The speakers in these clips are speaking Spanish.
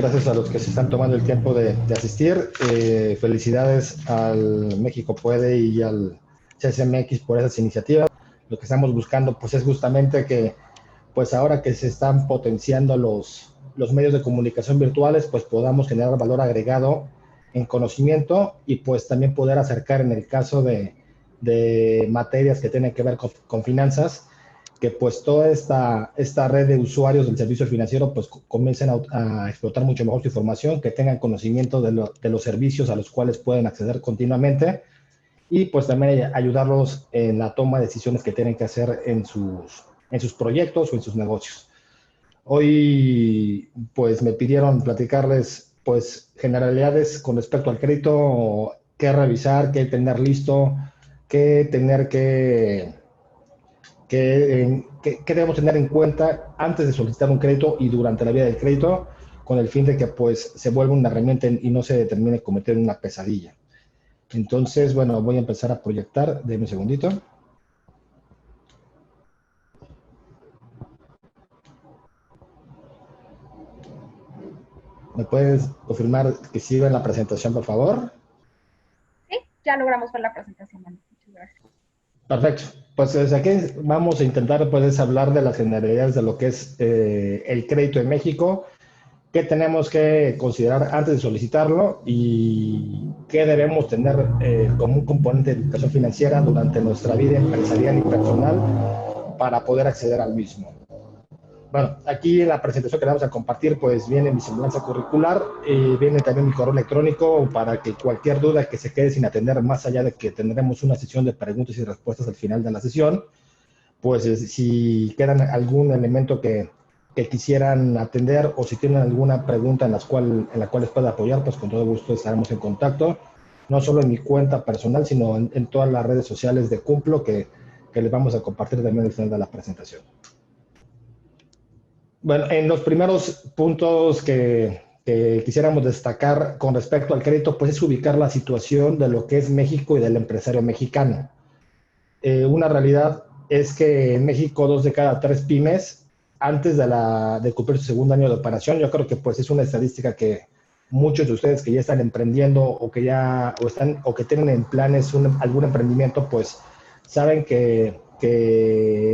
Gracias a los que se están tomando el tiempo de asistir. Felicidades al México Puede y al CSMX por esas iniciativas. Lo que estamos buscando pues es justamente que pues ahora que se están potenciando los medios de comunicación virtuales, pues podamos generar valor agregado en conocimiento y pues también poder acercar en el caso de materias que tienen que ver con finanzas, que pues toda esta red de usuarios del servicio financiero pues comiencen a explotar mucho mejor su información, que tengan conocimiento de los servicios a los cuales pueden acceder continuamente y pues también ayudarlos en la toma de decisiones que tienen que hacer en sus proyectos o en sus negocios. Hoy pues me pidieron platicarles pues generalidades con respecto al crédito, qué revisar, qué tener listo, qué tener que debemos tener en cuenta antes de solicitar un crédito y durante la vida del crédito, con el fin de que pues se vuelva una herramienta y no se termine convirtiendo en una pesadilla. Entonces, bueno, voy a empezar a proyectar. Deme un segundito. ¿Me puedes confirmar que sí ven la presentación, por favor? Sí, ya logramos ver la presentación. Muchas gracias. Perfecto. Pues desde aquí vamos a intentar pues, hablar de las generalidades de lo que es el crédito en México, qué tenemos que considerar antes de solicitarlo y qué debemos tener como un componente de educación financiera durante nuestra vida empresarial y personal para poder acceder al mismo. Bueno, aquí en la presentación que vamos a compartir, pues viene mi semblanza curricular, viene también mi correo electrónico para que cualquier duda que se quede sin atender, más allá de que tendremos una sesión de preguntas y respuestas al final de la sesión, pues si quedan algún elemento que quisieran atender o si tienen alguna pregunta en la cual les pueda apoyar, pues con todo gusto estaremos en contacto, no solo en mi cuenta personal, sino en todas las redes sociales de Cumplo que les vamos a compartir también al final de la presentación. Bueno, en los primeros puntos que quisiéramos destacar con respecto al crédito, pues es ubicar la situación de lo que es México y del empresario mexicano. Una realidad es que en México 2 de cada 3 pymes, antes de cumplir su segundo año de operación, yo creo que pues es una estadística que muchos de ustedes que ya están emprendiendo o que tienen en planes algún emprendimiento, pues saben que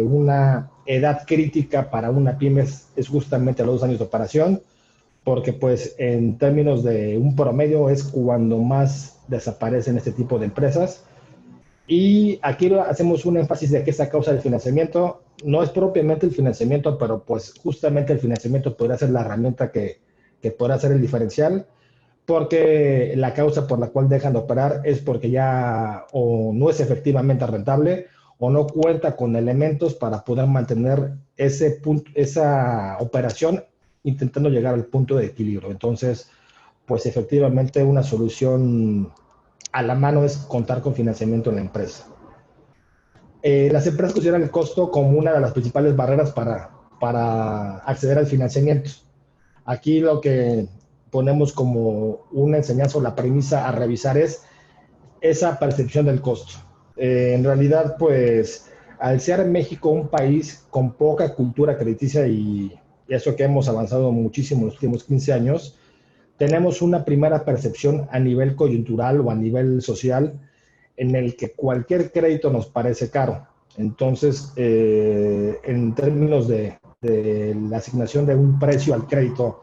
una edad crítica para una pyme es justamente los 2 años de operación, porque pues en términos de un promedio es cuando más desaparecen este tipo de empresas. Y aquí hacemos un énfasis de que esta causa del financiamiento no es propiamente el financiamiento, pero pues justamente el financiamiento podría ser la herramienta que podrá ser el diferencial, porque la causa por la cual dejan de operar es porque ya o no es efectivamente rentable o no cuenta con elementos para poder mantener esa operación intentando llegar al punto de equilibrio. Entonces, pues efectivamente una solución a la mano es contar con financiamiento en la empresa. Las empresas consideran el costo como una de las principales barreras para acceder al financiamiento. Aquí lo que ponemos como una enseñanza o la premisa a revisar es esa percepción del costo. En realidad, pues, al ser México un país con poca cultura crediticia y eso que hemos avanzado muchísimo en los últimos 15 años, tenemos una primera percepción a nivel coyuntural o a nivel social en el que cualquier crédito nos parece caro. Entonces, en términos de la asignación de un precio al crédito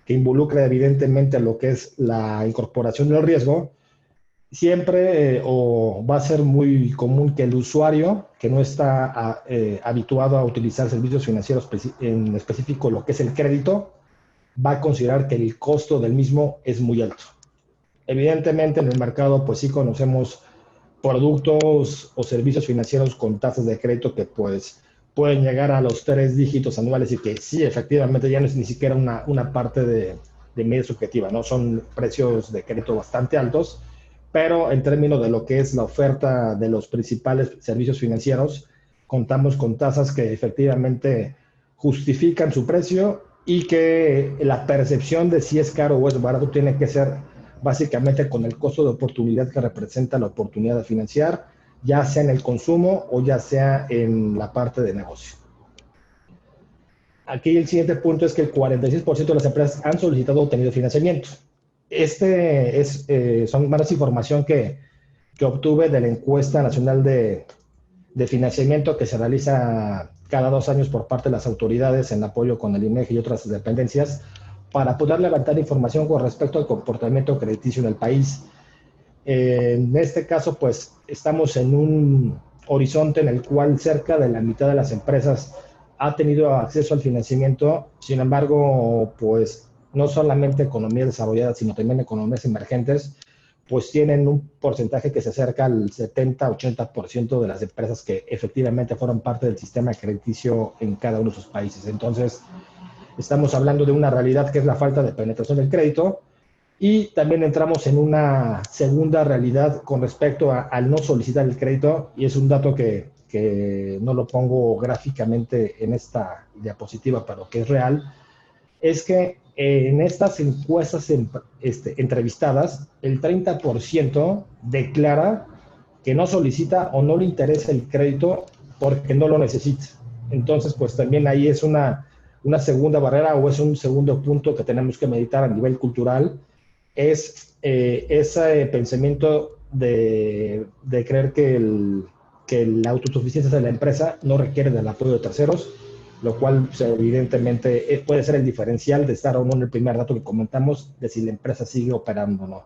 que involucra evidentemente lo que es la incorporación del riesgo, siempre o va a ser muy común que el usuario que no está habituado a utilizar servicios financieros, en específico lo que es el crédito, va a considerar que el costo del mismo es muy alto. Evidentemente en el mercado pues sí conocemos productos o servicios financieros con tasas de crédito que pues pueden llegar a los 3 dígitos anuales y que sí, efectivamente ya no es ni siquiera una parte de media subjetiva, ¿no? Son precios de crédito bastante altos, pero en términos de lo que es la oferta de los principales servicios financieros, contamos con tasas que efectivamente justifican su precio y que la percepción de si es caro o es barato tiene que ser básicamente con el costo de oportunidad que representa la oportunidad de financiar, ya sea en el consumo o ya sea en la parte de negocio. Aquí el siguiente punto es que el 46% de las empresas han solicitado o obtenido financiamiento. Son más información que obtuve de la encuesta nacional de financiamiento que se realiza cada 2 años por parte de las autoridades en apoyo con el INEGI y otras dependencias para poder levantar información con respecto al comportamiento crediticio en el país. En este caso, pues estamos en un horizonte en el cual cerca de la mitad de las empresas ha tenido acceso al financiamiento. Sin embargo, pues no solamente economías desarrolladas, sino también economías emergentes, pues tienen un porcentaje que se acerca al 70-80% de las empresas que efectivamente fueron parte del sistema crediticio en cada uno de sus países. Entonces, estamos hablando de una realidad que es la falta de penetración del crédito, y también entramos en una segunda realidad con respecto al no solicitar el crédito, y es un dato que no lo pongo gráficamente en esta diapositiva, pero que es real, es que en estas encuestas entrevistadas, el 30% declara que no solicita o no le interesa el crédito porque no lo necesita. Entonces, pues también ahí es una segunda barrera, o es un segundo punto que tenemos que meditar a nivel cultural, es ese pensamiento de creer que la autosuficiencia de la empresa no requiere del apoyo de terceros, lo cual pues, evidentemente puede ser el diferencial de estar o no en el primer dato que comentamos de si la empresa sigue operando o no.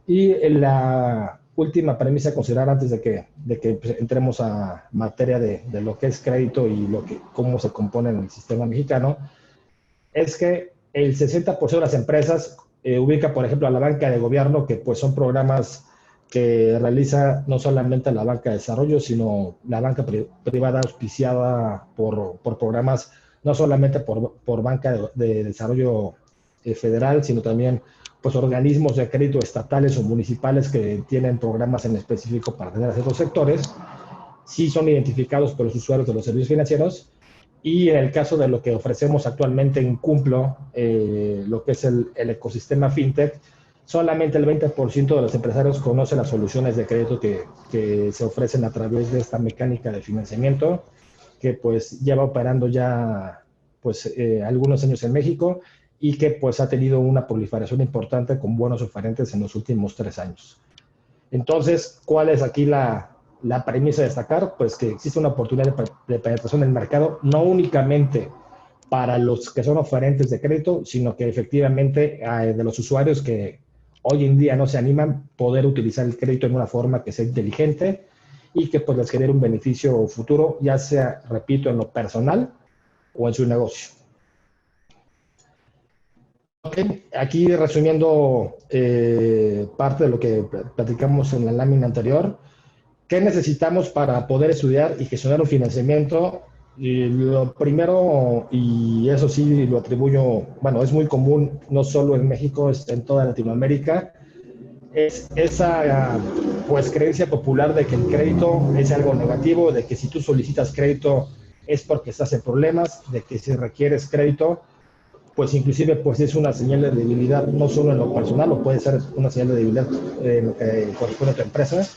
Y la última premisa a considerar antes de que pues, entremos a materia de lo que es crédito y cómo se compone en el sistema mexicano, es que el 60% de las empresas ubica, por ejemplo, a la banca de gobierno, que pues son programas que realiza no solamente la banca de desarrollo, sino la banca privada auspiciada por programas, no solamente por banca de desarrollo federal, sino también pues organismos de crédito estatales o municipales que tienen programas en específico para atender a ciertos sectores. Sí son identificados por los usuarios de los servicios financieros. Y en el caso de lo que ofrecemos actualmente en Cumplo, lo que es el ecosistema fintech, solamente el 20% de los empresarios conocen las soluciones de crédito que se ofrecen a través de esta mecánica de financiamiento, que pues lleva operando ya pues algunos años en México, y que pues ha tenido una proliferación importante con buenos oferentes en los últimos 3 años. Entonces, ¿cuál es aquí la premisa de destacar? Pues que existe una oportunidad de penetración en el mercado, no únicamente para los que son oferentes de crédito, sino que efectivamente de los usuarios que hoy en día no se animan poder utilizar el crédito en una forma que sea inteligente y que pues les genere un beneficio futuro, ya sea, repito, en lo personal o en su negocio. Okay. Aquí resumiendo parte de lo que platicamos en la lámina anterior, ¿qué necesitamos para poder estudiar y gestionar un financiamiento? Y lo primero, y eso sí lo atribuyo, bueno, es muy común, no solo en México, es en toda Latinoamérica, es esa pues creencia popular de que el crédito es algo negativo, de que si tú solicitas crédito es porque estás en problemas, de que si requieres crédito, pues inclusive pues es una señal de debilidad, no solo en lo personal, o puede ser una señal de debilidad en lo que corresponde a tu empresa.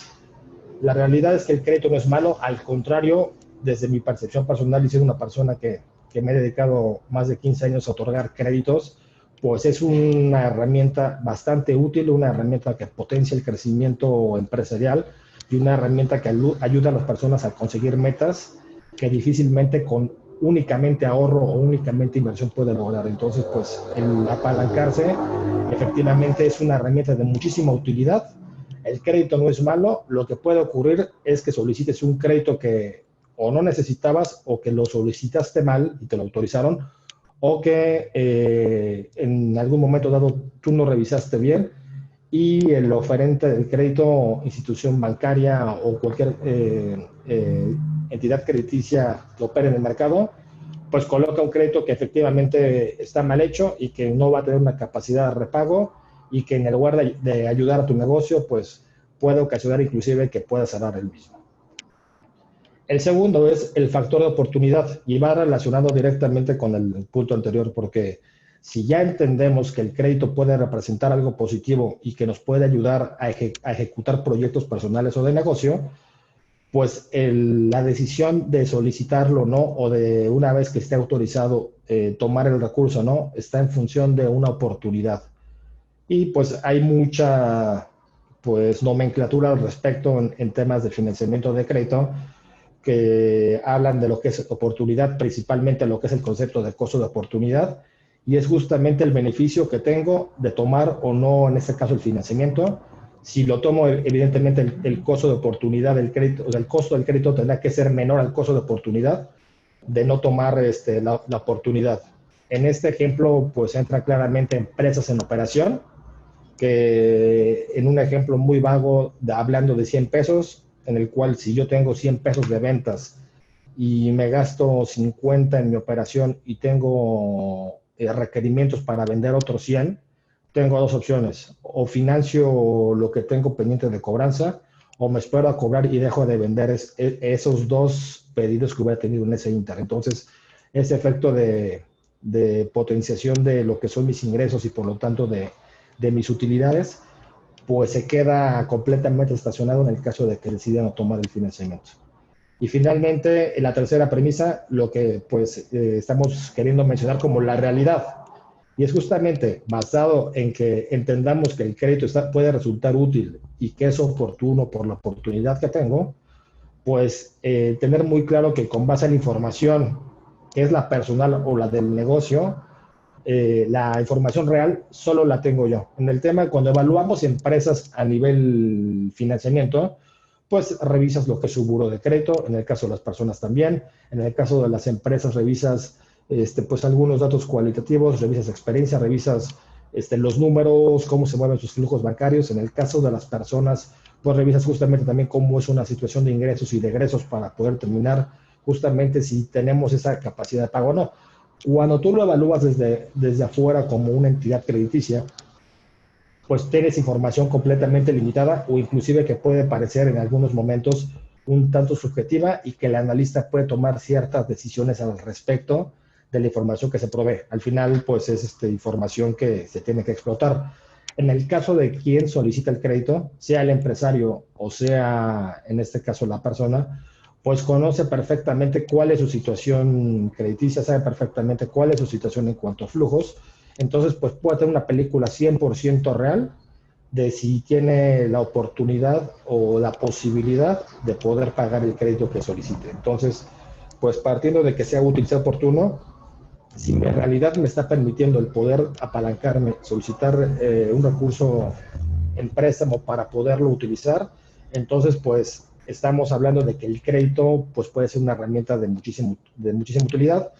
La realidad es que el crédito no es malo, al contrario, desde mi percepción personal, y siendo una persona que me he dedicado más de 15 años a otorgar créditos, pues es una herramienta bastante útil, una herramienta que potencia el crecimiento empresarial y una herramienta que ayuda a las personas a conseguir metas que difícilmente con únicamente ahorro o únicamente inversión puede lograr. Entonces, pues el apalancarse efectivamente es una herramienta de muchísima utilidad. El crédito no es malo, lo que puede ocurrir es que solicites un crédito que o no necesitabas, o que lo solicitaste mal y te lo autorizaron, o que en algún momento dado tú no revisaste bien y el oferente del crédito, institución bancaria o cualquier entidad crediticia que opere en el mercado, pues coloca un crédito que efectivamente está mal hecho y que no va a tener una capacidad de repago, y que en lugar de ayudar a tu negocio, pues puede ocasionar inclusive que puedas cerrar el mismo. El segundo es el factor de oportunidad, y va relacionado directamente con el punto anterior, porque si ya entendemos que el crédito puede representar algo positivo y que nos puede ayudar a ejecutar proyectos personales o de negocio, pues la decisión de solicitarlo o no, o de una vez que esté autorizado tomar el recurso o no, está en función de una oportunidad. Y pues hay mucha pues nomenclatura al respecto en temas de financiamiento de crédito que hablan de lo que es oportunidad, principalmente lo que es el concepto de costo de oportunidad, y es justamente el beneficio que tengo de tomar o no, en este caso, el financiamiento. Si lo tomo, evidentemente el costo de oportunidad del crédito, o sea, el costo del crédito tendrá que ser menor al costo de oportunidad de no tomar la oportunidad. En este ejemplo, pues entra claramente empresas en operación, que en un ejemplo muy vago, hablando de 100 pesos, en el cual si yo tengo 100 pesos de ventas y me gasto 50 en mi operación y tengo requerimientos para vender otros 100, tengo dos opciones: o financio lo que tengo pendiente de cobranza, o me espero a cobrar y dejo de vender esos dos pedidos que hubiera tenido en ese inter. Entonces, ese efecto de potenciación de lo que son mis ingresos y por lo tanto de mis utilidades, pues se queda completamente estacionado en el caso de que decidan tomar el financiamiento. Y finalmente, la tercera premisa, lo que pues estamos queriendo mencionar como la realidad. Y es justamente basado en que entendamos que el crédito puede resultar útil y que es oportuno por la oportunidad que tengo, pues tener muy claro que con base en la información, que es la personal o la del negocio, la información real solo la tengo yo. En el tema, cuando evaluamos empresas a nivel financiamiento, pues revisas lo que es su buro de crédito, en el caso de las personas también, en el caso de las empresas revisas pues algunos datos cualitativos, revisas experiencia, revisas los números, cómo se mueven sus flujos bancarios. En el caso de las personas, pues revisas justamente también cómo es una situación de ingresos y de egresos para poder determinar justamente si tenemos esa capacidad de pago o no. Cuando tú lo evalúas desde afuera como una entidad crediticia, pues tienes información completamente limitada o inclusive que puede parecer en algunos momentos un tanto subjetiva y que el analista puede tomar ciertas decisiones al respecto de la información que se provee. Al final, pues es información que se tiene que explotar. En el caso de quien solicita el crédito, sea el empresario o sea, en este caso, la persona, pues conoce perfectamente cuál es su situación crediticia, sabe perfectamente cuál es su situación en cuanto a flujos. Entonces, pues puede tener una película 100% real de si tiene la oportunidad o la posibilidad de poder pagar el crédito que solicite. Entonces, pues partiendo de que sea útil, sea oportuno, si en realidad me está permitiendo el poder apalancarme, solicitar un recurso en préstamo para poderlo utilizar, entonces pues estamos hablando de que el crédito pues puede ser una herramienta de muchísima utilidad.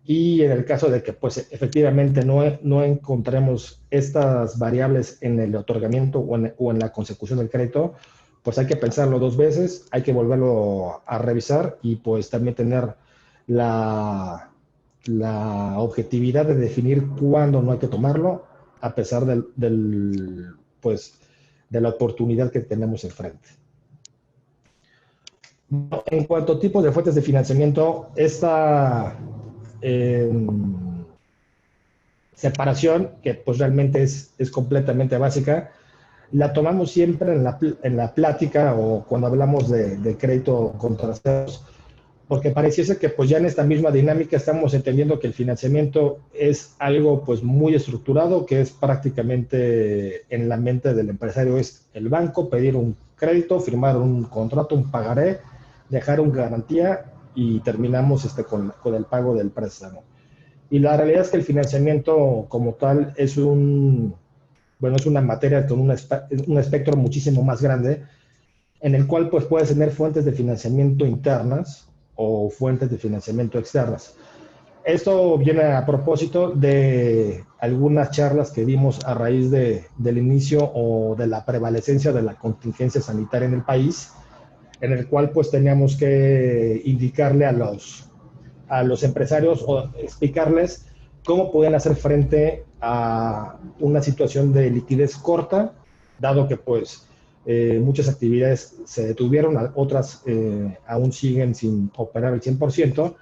Y en el caso de que pues efectivamente no encontremos estas variables en el otorgamiento o en la consecución del crédito, pues hay que pensarlo dos veces, hay que volverlo a revisar y pues también tener la objetividad de definir cuándo no hay que tomarlo, a pesar pues, de la oportunidad que tenemos enfrente. En cuanto a tipos de fuentes de financiamiento, esta separación, que pues realmente es completamente básica, la tomamos siempre en la plática o cuando hablamos de crédito contra terceros, porque pareciese que pues ya en esta misma dinámica estamos entendiendo que el financiamiento es algo pues muy estructurado, que es prácticamente en la mente del empresario es el banco, pedir un crédito, firmar un contrato, un pagaré, dejar una garantía y terminamos con el pago del préstamo. Y la realidad es que el financiamiento como tal es es una materia con un espectro muchísimo más grande, en el cual pues puedes tener fuentes de financiamiento internas o fuentes de financiamiento externas. Esto viene a propósito de algunas charlas que dimos a raíz del inicio o de la prevalecencia de la contingencia sanitaria en el país, en el cual pues teníamos que indicarle a los empresarios o explicarles cómo podían hacer frente a una situación de liquidez corta, dado que pues muchas actividades se detuvieron, otras aún siguen sin operar al 100%,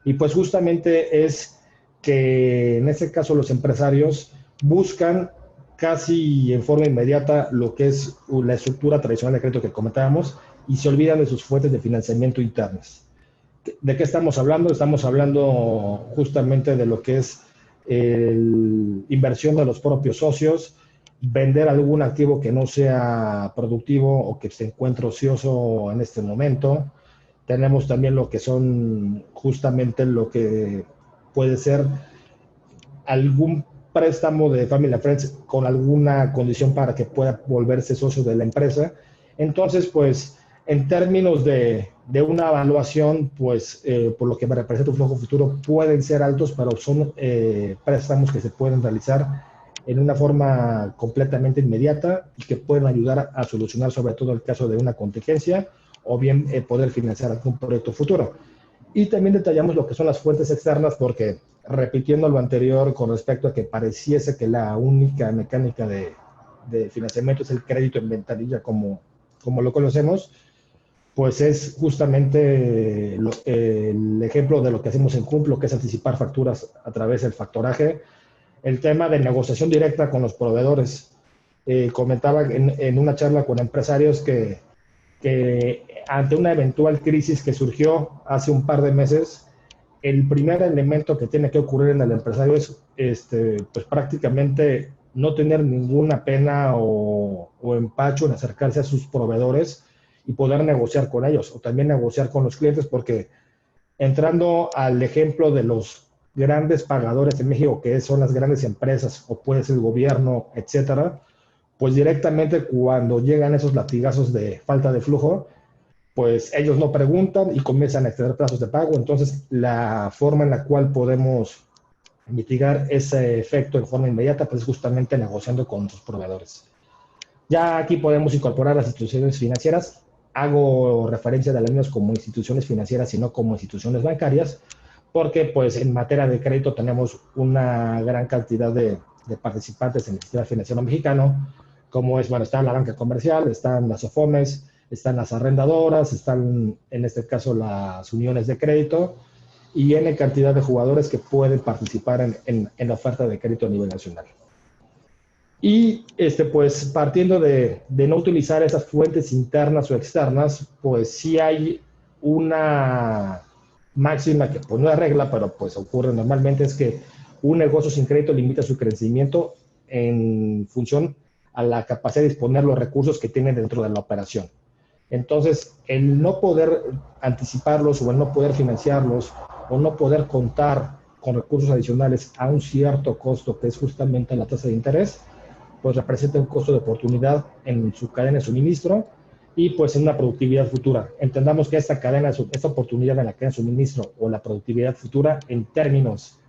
y pues justamente es que en este caso los empresarios buscan casi en forma inmediata lo que es la estructura tradicional de crédito que comentábamos y se olvidan de sus fuentes de financiamiento internas. ¿De qué estamos hablando? Estamos hablando justamente de lo que es inversión de los propios socios, vender algún activo que no sea productivo o que se encuentre ocioso en este momento. Tenemos también lo que son justamente lo que puede ser algún préstamo de Family and Friends con alguna condición para que pueda volverse socio de la empresa. Entonces, pues, en términos de una evaluación, pues, por lo que me representa un flujo futuro, pueden ser altos, pero son préstamos que se pueden realizar en una forma completamente inmediata y que pueden ayudar a solucionar sobre todo el caso de una contingencia o bien poder financiar algún proyecto futuro. Y también detallamos lo que son las fuentes externas porque, repitiendo lo anterior con respecto a que pareciese que la única mecánica de financiamiento es el crédito en ventanilla como lo conocemos, pues es justamente el ejemplo de lo que hacemos en Cumplo, que es anticipar facturas a través del factoraje. El tema de negociación directa con los proveedores. Comentaba en una charla con empresarios que ante una eventual crisis que surgió hace un par de meses, el primer elemento que tiene que ocurrir en el empresario es pues prácticamente no tener ninguna pena o empacho en acercarse a sus proveedores y poder negociar con ellos o también negociar con los clientes, porque entrando al ejemplo de los grandes pagadores en México, que son las grandes empresas o puede ser el gobierno, etcétera, pues directamente cuando llegan esos latigazos de falta de flujo, pues ellos no preguntan y comienzan a extender plazos de pago. Entonces, la forma en la cual podemos mitigar ese efecto de forma inmediata, pues justamente negociando con sus proveedores. Ya aquí podemos incorporar las instituciones financieras. Hago referencia de las mismas como instituciones financieras y no como instituciones bancarias, porque pues en materia de crédito tenemos una gran cantidad de participantes en el sistema financiero mexicano, como es, bueno, está la banca comercial, están las OFOMES, están las arrendadoras, están en este caso las uniones de crédito y N cantidad de jugadores que pueden participar en la oferta de crédito a nivel nacional. Y pues partiendo de no utilizar esas fuentes internas o externas, pues sí hay una máxima que pues no es regla, pero pues ocurre normalmente, es que un negocio sin crédito limita su crecimiento en función a la capacidad de disponer los recursos que tiene dentro de la operación. Entonces, el no poder anticiparlos o el no poder financiarlos o no poder contar con recursos adicionales a un cierto costo, que es justamente la tasa de interés, pues representa un costo de oportunidad en su cadena de suministro y pues en una productividad futura. Entendamos que esta oportunidad en la cadena de suministro o la productividad futura en términos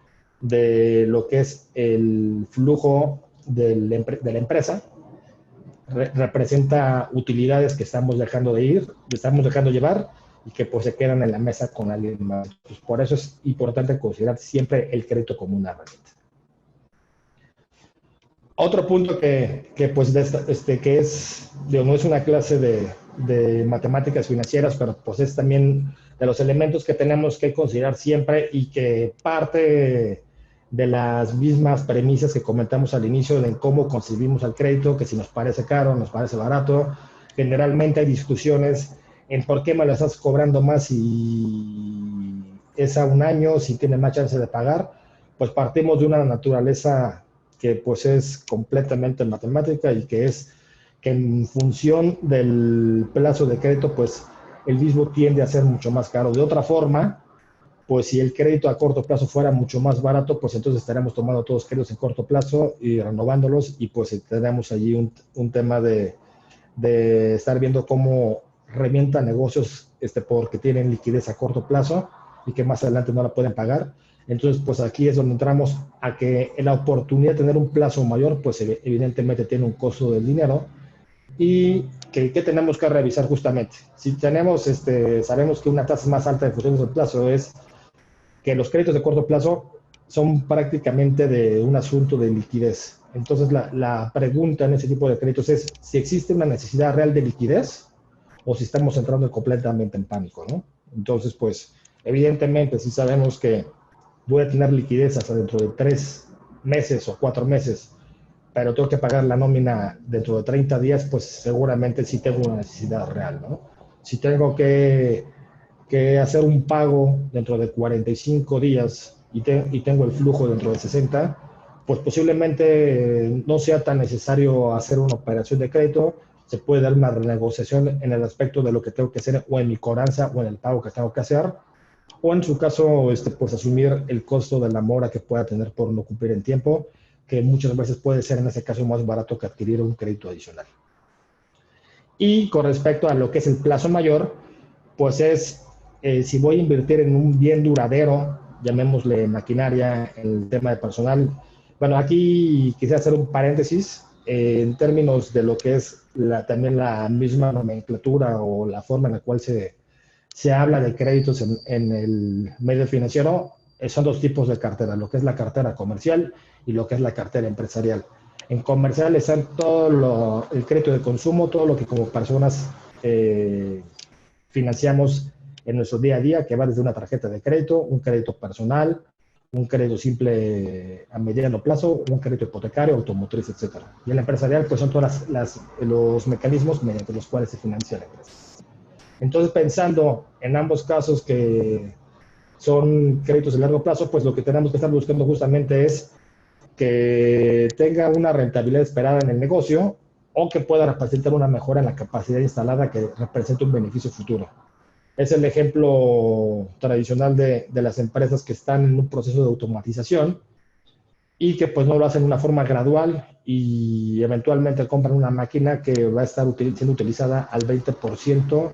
de lo que es el flujo de la empresa, representa utilidades que estamos dejando de ir, estamos dejando llevar y que pues se quedan en la mesa con alguien más. Pues por eso es importante considerar siempre el crédito como una herramienta. Otro punto que pues que es, no es una clase de matemáticas financieras, pero pues es también de los elementos que tenemos que considerar siempre y que parte de las mismas premisas que comentamos al inicio de cómo concebimos el crédito, que si nos parece caro, nos parece barato. Generalmente hay discusiones en por qué me lo estás cobrando más si es a un año, si tiene más chance de pagar. Pues partimos de una naturaleza que pues es completamente matemática y que es que en función del plazo de crédito, pues el mismo tiende a ser mucho más caro. De otra forma, pues si el crédito a corto plazo fuera mucho más barato, pues entonces estaremos tomando todos créditos en corto plazo y renovándolos y pues tenemos allí un tema de estar viendo cómo revienta negocios porque tienen liquidez a corto plazo y que más adelante no la pueden pagar. Entonces, pues aquí es donde entramos a que la oportunidad de tener un plazo mayor, pues evidentemente tiene un costo del dinero y que tenemos que revisar justamente. Si tenemos, sabemos que una tasa más alta de función del plazo es que los créditos de corto plazo son prácticamente de un asunto de liquidez. Entonces, la pregunta en ese tipo de créditos es si existe una necesidad real de liquidez o si estamos entrando completamente en pánico, ¿no? Entonces, pues, evidentemente, si sabemos que voy a tener liquidez hasta dentro de 3 meses o 4 meses pero tengo que pagar la nómina dentro de 30 días, pues seguramente sí tengo una necesidad real, ¿no? Si tengo que hacer un pago dentro de 45 días y tengo el flujo dentro de 60, pues posiblemente no sea tan necesario hacer una operación de crédito. Se puede dar una renegociación en el aspecto de lo que tengo que hacer o en mi cobranza o en el pago que tengo que hacer, o en su caso, pues asumir el costo de la mora que pueda tener por no cumplir en tiempo, que muchas veces puede ser en ese caso más barato que adquirir un crédito adicional. Y con respecto a lo que es el plazo mayor, pues si voy a invertir en un bien duradero, llamémosle maquinaria, en el tema de personal. Bueno, aquí quisiera hacer un paréntesis en términos de lo que es también la misma nomenclatura o la forma en la cual se habla de créditos en el medio financiero. Son dos tipos de cartera, lo que es la cartera comercial y lo que es la cartera empresarial. En comercial están todo el crédito de consumo, todo lo que como personas financiamos en nuestro día a día, que va desde una tarjeta de crédito, un crédito personal, un crédito simple a mediano plazo, un crédito hipotecario, automotriz, etc. Y el empresarial, pues son todos los mecanismos mediante los cuales se financia la empresa. Entonces, pensando en ambos casos que son créditos de largo plazo, pues lo que tenemos que estar buscando justamente es que tenga una rentabilidad esperada en el negocio o que pueda representar una mejora en la capacidad instalada que represente un beneficio futuro. Es el ejemplo tradicional de las empresas que están en un proceso de automatización y que pues no lo hacen de una forma gradual y eventualmente compran una máquina que va a estar siendo utilizada al 20%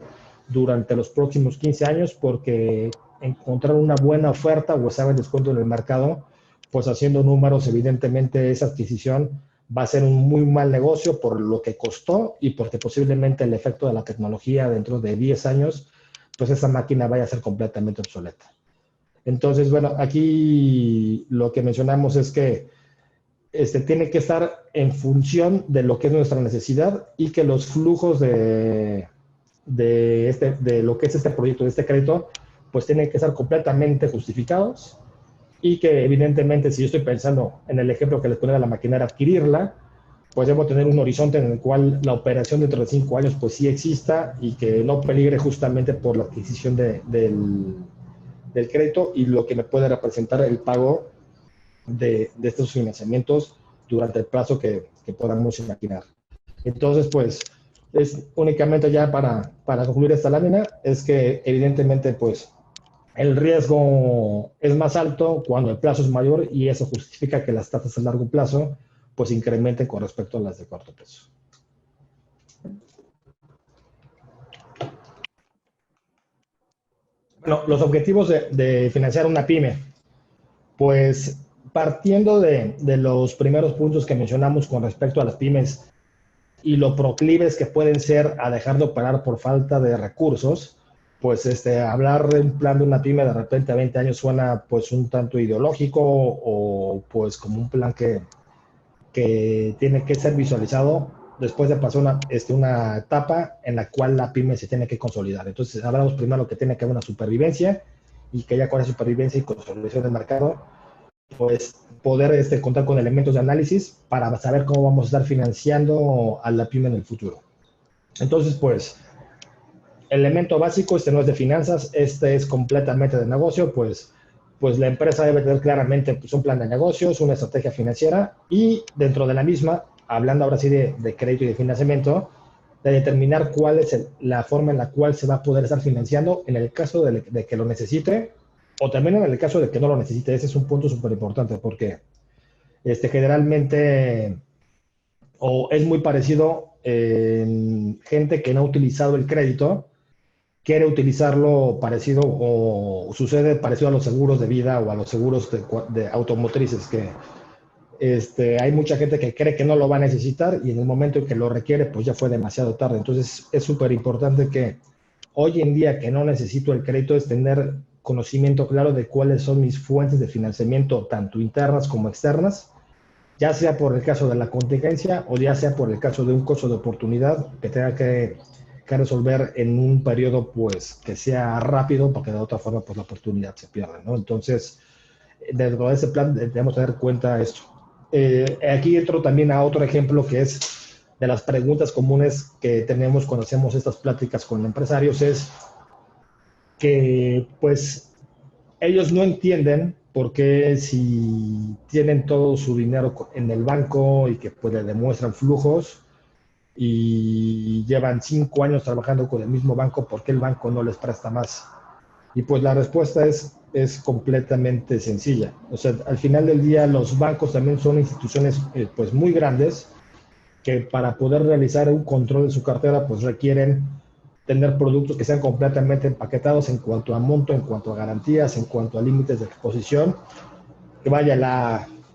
durante los próximos 15 años porque encontrar una buena oferta o saben descuento en el mercado, pues haciendo números, evidentemente esa adquisición va a ser un muy mal negocio por lo que costó y porque posiblemente el efecto de la tecnología dentro de 10 años, pues esa máquina vaya a ser completamente obsoleta. Entonces, bueno, aquí lo que mencionamos es que tiene que estar en función de lo que es nuestra necesidad y que los flujos de lo que es este proyecto, de este crédito, pues tienen que estar completamente justificados y que evidentemente si yo estoy pensando en el ejemplo que les ponía de la maquinaria, adquirirla, pues debo tener un horizonte en el cual la operación dentro de 5 años pues sí exista y que no peligre justamente por la adquisición del crédito y lo que me puede representar el pago de estos financiamientos durante el plazo que podamos imaginar. Entonces, pues, es únicamente ya para concluir esta lámina, es que evidentemente, pues, el riesgo es más alto cuando el plazo es mayor y eso justifica que las tasas a largo plazo, pues, incrementen con respecto a las de corto plazo. Bueno, los objetivos de financiar una pyme, pues partiendo de los primeros puntos que mencionamos con respecto a las pymes y lo proclives que pueden ser a dejar de operar por falta de recursos, pues hablar de un plan de una pyme de repente a 20 años suena pues un tanto ideológico o pues como un plan que tiene que ser visualizado después de pasar una etapa en la cual la pyme se tiene que consolidar. Entonces hablamos primero que tiene que haber una supervivencia y que ya con esa supervivencia y consolidación del mercado, pues poder contar con elementos de análisis para saber cómo vamos a estar financiando a la pyme en el futuro. Entonces, pues, elemento básico, no es de finanzas, es completamente de negocio, pues la empresa debe tener claramente pues, un plan de negocios, una estrategia financiera y dentro de la misma, hablando ahora sí de crédito y de financiamiento, de determinar cuál es la forma en la cual se va a poder estar financiando en el caso de que lo necesite o también en el caso de que no lo necesite. Ese es un punto súper importante porque generalmente o es muy parecido en gente que no ha utilizado el crédito, quiere utilizarlo parecido o sucede parecido a los seguros de vida o a los seguros de automotrices que hay mucha gente que cree que no lo va a necesitar y en el momento en que lo requiere pues ya fue demasiado tarde. Entonces es súper importante que hoy en día que no necesito el crédito es tener conocimiento claro de cuáles son mis fuentes de financiamiento, tanto internas como externas, ya sea por el caso de la contingencia o ya sea por el caso de un costo de oportunidad que tenga que resolver en un periodo pues que sea rápido, porque de otra forma pues la oportunidad se pierde, ¿no? Entonces, dentro de ese plan debemos tener en cuenta esto. Aquí entro también a otro ejemplo que es de las preguntas comunes que tenemos cuando hacemos estas pláticas con empresarios, es que pues ellos no entienden por qué si tienen todo su dinero en el banco y que pues le demuestran flujos y llevan 5 años trabajando con el mismo banco, ¿por qué el banco no les presta más? Y pues la respuesta es completamente sencilla. O sea, al final del día los bancos también son instituciones pues muy grandes que para poder realizar un control de su cartera pues requieren tener productos que sean completamente empaquetados en cuanto a monto, en cuanto a garantías, en cuanto a límites de exposición. Que vaya,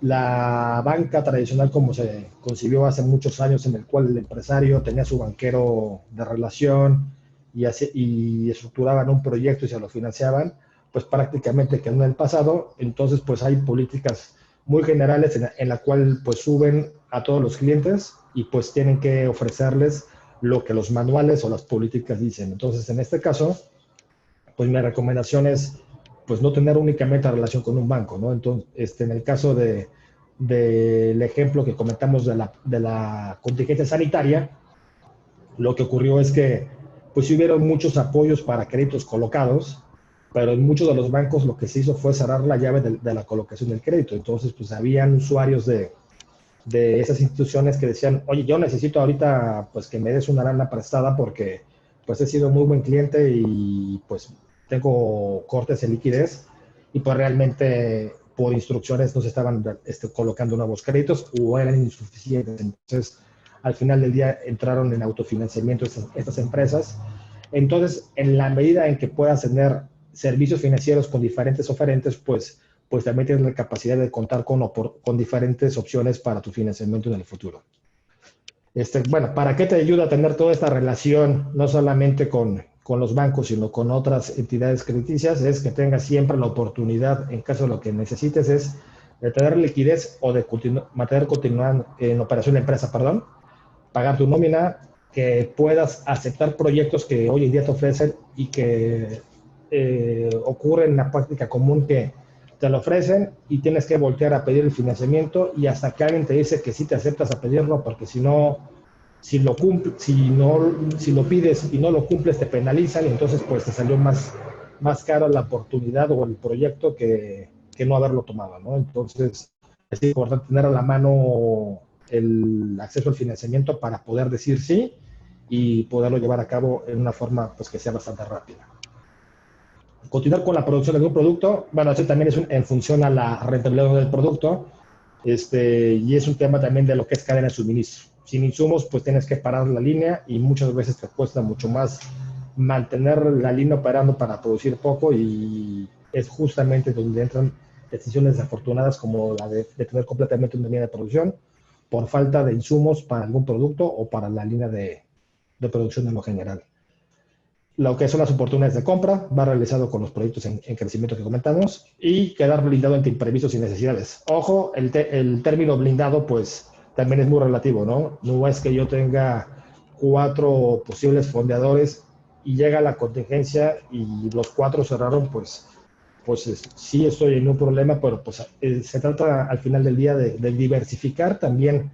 la banca tradicional como se concibió hace muchos años, en el cual el empresario tenía su banquero de relación y estructuraban un proyecto y se lo financiaban, pues prácticamente quedó en el pasado. Entonces pues hay políticas muy generales en la cual pues suben a todos los clientes y pues tienen que ofrecerles lo que los manuales o las políticas dicen. Entonces en este caso pues mi recomendación es pues no tener únicamente relación con un banco, ¿no? Entonces, en el caso del ejemplo que comentamos de la contingencia sanitaria, lo que ocurrió es que pues hubieron muchos apoyos para créditos colocados, pero en muchos de los bancos lo que se hizo fue cerrar la llave de la colocación del crédito. Entonces, pues habían usuarios de esas instituciones que decían, oye, yo necesito ahorita pues que me des una lana prestada porque pues he sido muy buen cliente y pues tengo cortes de liquidez y pues realmente por instrucciones no se estaban colocando nuevos créditos o eran insuficientes. Entonces, al final del día entraron en autofinanciamiento estas empresas. Entonces, en la medida en que puedas tener servicios financieros con diferentes oferentes, pues también tienes la capacidad de contar con diferentes opciones para tu financiamiento en el futuro. Bueno, ¿para qué te ayuda a tener toda esta relación, no solamente con los bancos, sino con otras entidades crediticias? Es que tengas siempre la oportunidad, en caso de lo que necesites, es de tener liquidez o de mantener continuar en operación la empresa, perdón, pagar tu nómina, que puedas aceptar proyectos que hoy en día te ofrecen y que ocurre en la práctica común que te lo ofrecen y tienes que voltear a pedir el financiamiento y hasta que alguien te dice que sí te aceptas a pedirlo, porque si no, si lo pides y no lo cumples, te penalizan y entonces pues te salió más caro la oportunidad o el proyecto que no haberlo tomado, ¿no? Entonces es importante tener a la mano el acceso al financiamiento para poder decir sí y poderlo llevar a cabo en una forma pues que sea bastante rápida. Continuar con la producción de un producto, bueno, eso también es en función a la rentabilidad del producto, y es un tema también de lo que es cadena de suministro. Sin insumos, pues tienes que parar la línea y muchas veces te cuesta mucho más mantener la línea operando para producir poco y es justamente donde entran decisiones desafortunadas como la de tener completamente una línea de producción por falta de insumos para algún producto o para la línea de producción en lo general. Lo que son las oportunidades de compra va realizado con los proyectos en crecimiento que comentamos y quedar blindado ante imprevistos y necesidades. Ojo, el término blindado pues también es muy relativo, ¿no? No es que yo tenga 4 posibles fondeadores y llega la contingencia y los 4 cerraron, pues sí estoy en un problema, pero pues se trata al final del día de diversificar también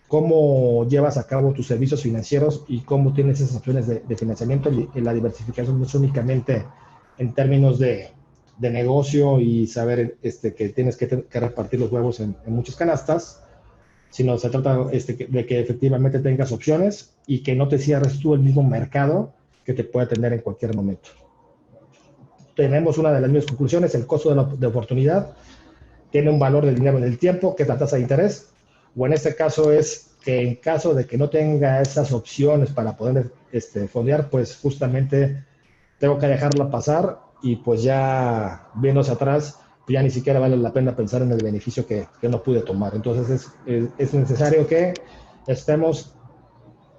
cómo llevas a cabo tus servicios financieros y cómo tienes esas opciones de financiamiento. Y la diversificación no es únicamente en términos de negocio y saber que tienes que repartir los huevos en muchas canastas, sino se trata de que efectivamente tengas opciones y que no te cierres tú el mismo mercado que te puede tener en cualquier momento. Tenemos una de las mismas conclusiones: el costo de oportunidad tiene un valor del dinero en el tiempo, que es la tasa de interés, o en este caso es que en caso de que no tenga esas opciones para poder fondear, pues justamente tengo que dejarla pasar y pues ya viendo hacia atrás, pues ya ni siquiera vale la pena pensar en el beneficio que no pude tomar. Entonces es necesario que estemos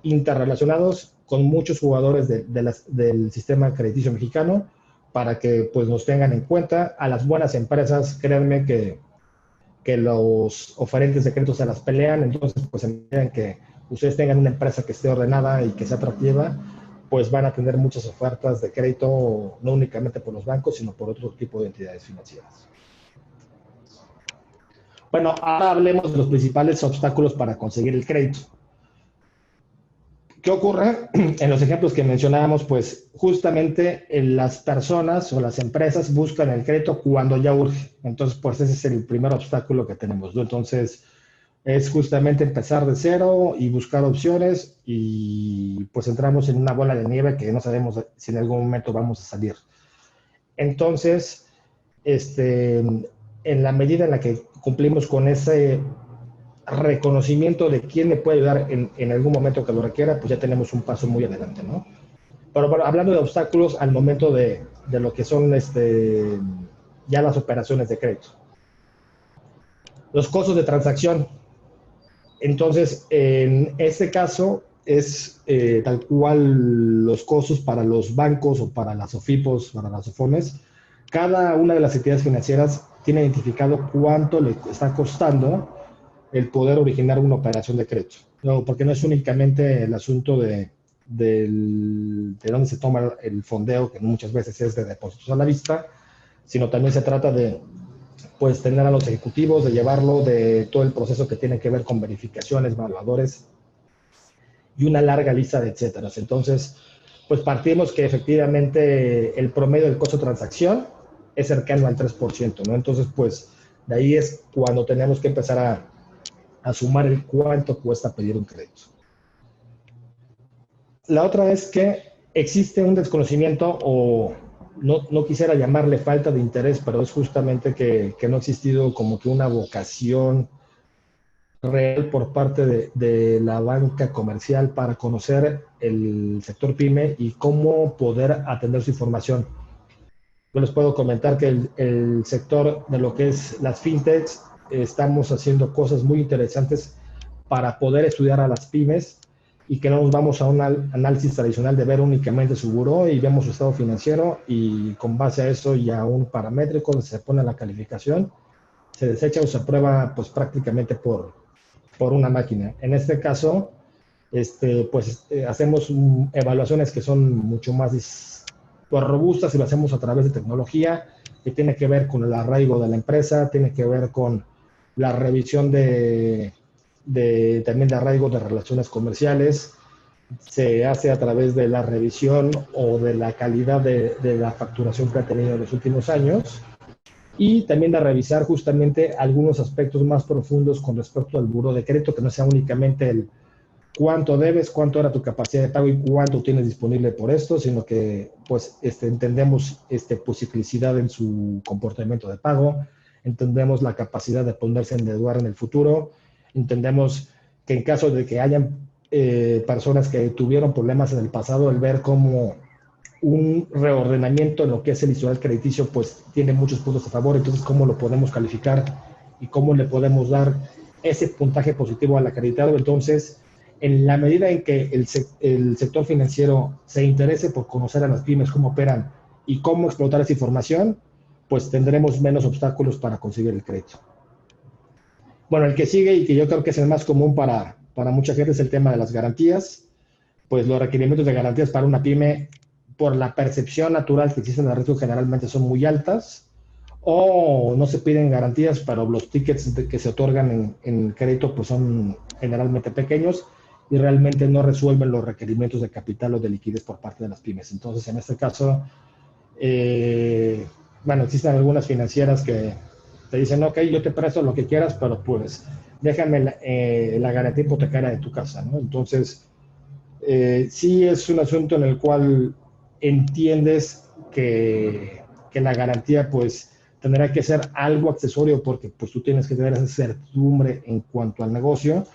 interrelacionados con muchos jugadores del sistema crediticio mexicano para que pues nos tengan en cuenta. A las buenas empresas, créanme que los oferentes de crédito se las pelean. Entonces pues en medida en que ustedes tengan una empresa que esté ordenada y que sea atractiva, pues van a tener muchas ofertas de crédito, no únicamente por los bancos, sino por otro tipo de entidades financieras. Bueno, ahora hablemos de los principales obstáculos para conseguir el crédito. ¿Qué ocurre? En los ejemplos que mencionábamos, pues justamente las personas o las empresas buscan el crédito cuando ya urge. Entonces, pues ese es el primer obstáculo que tenemos, ¿no? Entonces, es justamente empezar de cero y buscar opciones y pues entramos en una bola de nieve que no sabemos si en algún momento vamos a salir. Entonces, en la medida en la que cumplimos con ese reconocimiento de quién me puede ayudar en algún momento que lo requiera, pues ya tenemos un paso muy adelante, ¿no? Pero bueno, hablando de obstáculos al momento de lo que son ya las operaciones de crédito. Los costos de transacción. Entonces, en este caso es tal cual los costos para los bancos o para las OFIPOS, para las OFONES. Cada una de las entidades financieras tiene identificado cuánto le está costando el poder originar una operación de crédito. No, porque no es únicamente el asunto de dónde se toma el fondeo, que muchas veces es de depósitos a la vista, sino también se trata de pues tener a los ejecutivos, de llevarlo de todo el proceso que tiene que ver con verificaciones, evaluadores y una larga lista de etcétera. Entonces, pues partimos que efectivamente el promedio del costo de transacción es cercano al 3%, ¿no? Entonces, pues de ahí es cuando tenemos que empezar a sumar el cuánto cuesta pedir un crédito. La otra es que existe un desconocimiento o no quisiera llamarle falta de interés, pero es justamente que no ha existido como que una vocación real por parte de la banca comercial para conocer el sector PYME y cómo poder atender su información. Yo les puedo comentar que el sector de lo que es las fintechs, estamos haciendo cosas muy interesantes para poder estudiar a las pymes y que no nos vamos a un análisis tradicional de ver únicamente su buró y vemos su estado financiero y con base a eso y a un paramétrico donde se pone la calificación, se desecha o se aprueba pues prácticamente por una máquina. En este caso, hacemos evaluaciones que son mucho más pues, robustas y lo hacemos a través de tecnología que tiene que ver con el arraigo de la empresa, tiene que ver con la revisión también de arraigo de relaciones comerciales, se hace a través de la revisión o de la calidad de la facturación que ha tenido en los últimos años y también de revisar justamente algunos aspectos más profundos con respecto al buró de crédito, que no sea únicamente el cuánto debes, cuánto era tu capacidad de pago y cuánto tienes disponible por esto, sino que pues entendemos pues, ciclicidad en su comportamiento de pago, entendemos la capacidad de ponerse a endeudar en el futuro, entendemos que en caso de que hayan personas que tuvieron problemas en el pasado, el ver cómo un reordenamiento en lo que es el historial crediticio, pues tiene muchos puntos a favor, entonces cómo lo podemos calificar y cómo le podemos dar ese puntaje positivo al acreditado. Entonces, en la medida en que el sector financiero se interese por conocer a las pymes, cómo operan y cómo explotar esa información, pues tendremos menos obstáculos para conseguir el crédito. Bueno, el que sigue y que yo creo que es el más común para mucha gente es el tema de las garantías. Pues los requerimientos de garantías para una pyme, por la percepción natural que existen en el riesgo, generalmente son muy altas o no se piden garantías, pero los tickets que se otorgan en crédito pues son generalmente pequeños y realmente no resuelven los requerimientos de capital o de liquidez por parte de las pymes. Entonces, en este caso, bueno, existen algunas financieras que te dicen, ok, yo te presto lo que quieras, pero pues déjame la garantía hipotecaria de tu casa, ¿no? Entonces, sí es un asunto en el cual entiendes que la garantía pues tendrá que ser algo accesorio porque pues tú tienes que tener esa certidumbre en cuanto al negocio,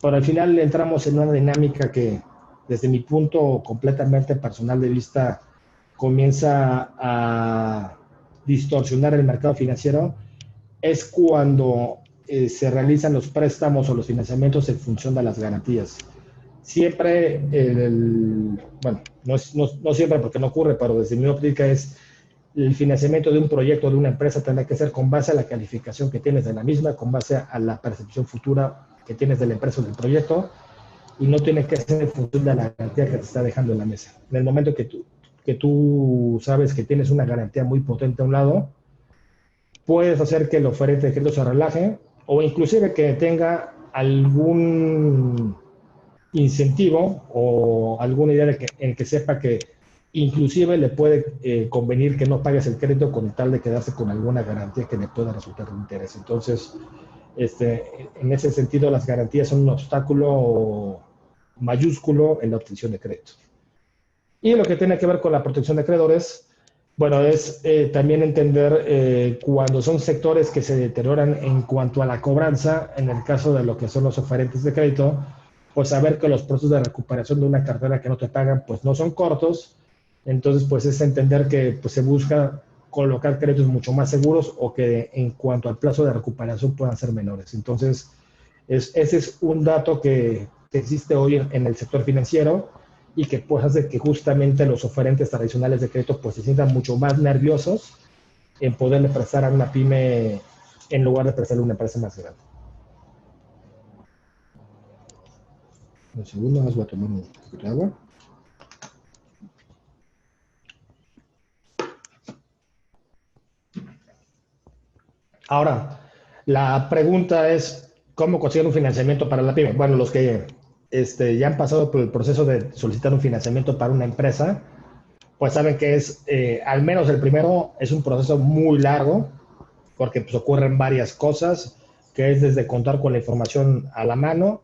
pero al final entramos en una dinámica que desde mi punto completamente personal de vista comienza a distorsionar el mercado financiero, es cuando se realizan los préstamos o los financiamientos en función de las garantías. Siempre, bueno, no siempre porque no ocurre, pero desde mi óptica es el financiamiento de un proyecto, de una empresa, tendrá que ser con base a la calificación que tienes de la misma, con base a la percepción futura que tienes de la empresa o del proyecto, y no tiene que ser en función de la garantía que te está dejando en la mesa. En el momento que tú sabes que tienes una garantía muy potente a un lado, puedes hacer que el oferente de crédito se relaje o inclusive que tenga algún incentivo o alguna idea de que, en que sepa que inclusive le puede convenir que no pagues el crédito con tal de quedarse con alguna garantía que le pueda resultar de interés. Entonces, en ese sentido, las garantías son un obstáculo mayúsculo en la obtención de crédito. Y lo que tiene que ver con la protección de acreedores, bueno, es también entender cuando son sectores que se deterioran en cuanto a la cobranza, en el caso de lo que son los oferentes de crédito, pues saber que los procesos de recuperación de una cartera que no te pagan, pues no son cortos. Entonces, pues es entender que pues, se busca colocar créditos mucho más seguros o que en cuanto al plazo de recuperación puedan ser menores. Entonces, ese es un dato que existe hoy en el sector financiero y que pues hace que justamente los oferentes tradicionales de crédito pues se sientan mucho más nerviosos en poderle prestar a una pyme en lugar de prestarle a una empresa más grande. Un segundo, más voy a tomar un poquito de agua. Ahora, la pregunta es, ¿cómo conseguir un financiamiento para la pyme? Bueno, los que ya han pasado por el proceso de solicitar un financiamiento para una empresa, pues saben que es, al menos el primero, es un proceso muy largo, porque pues, ocurren varias cosas, que es desde contar con la información a la mano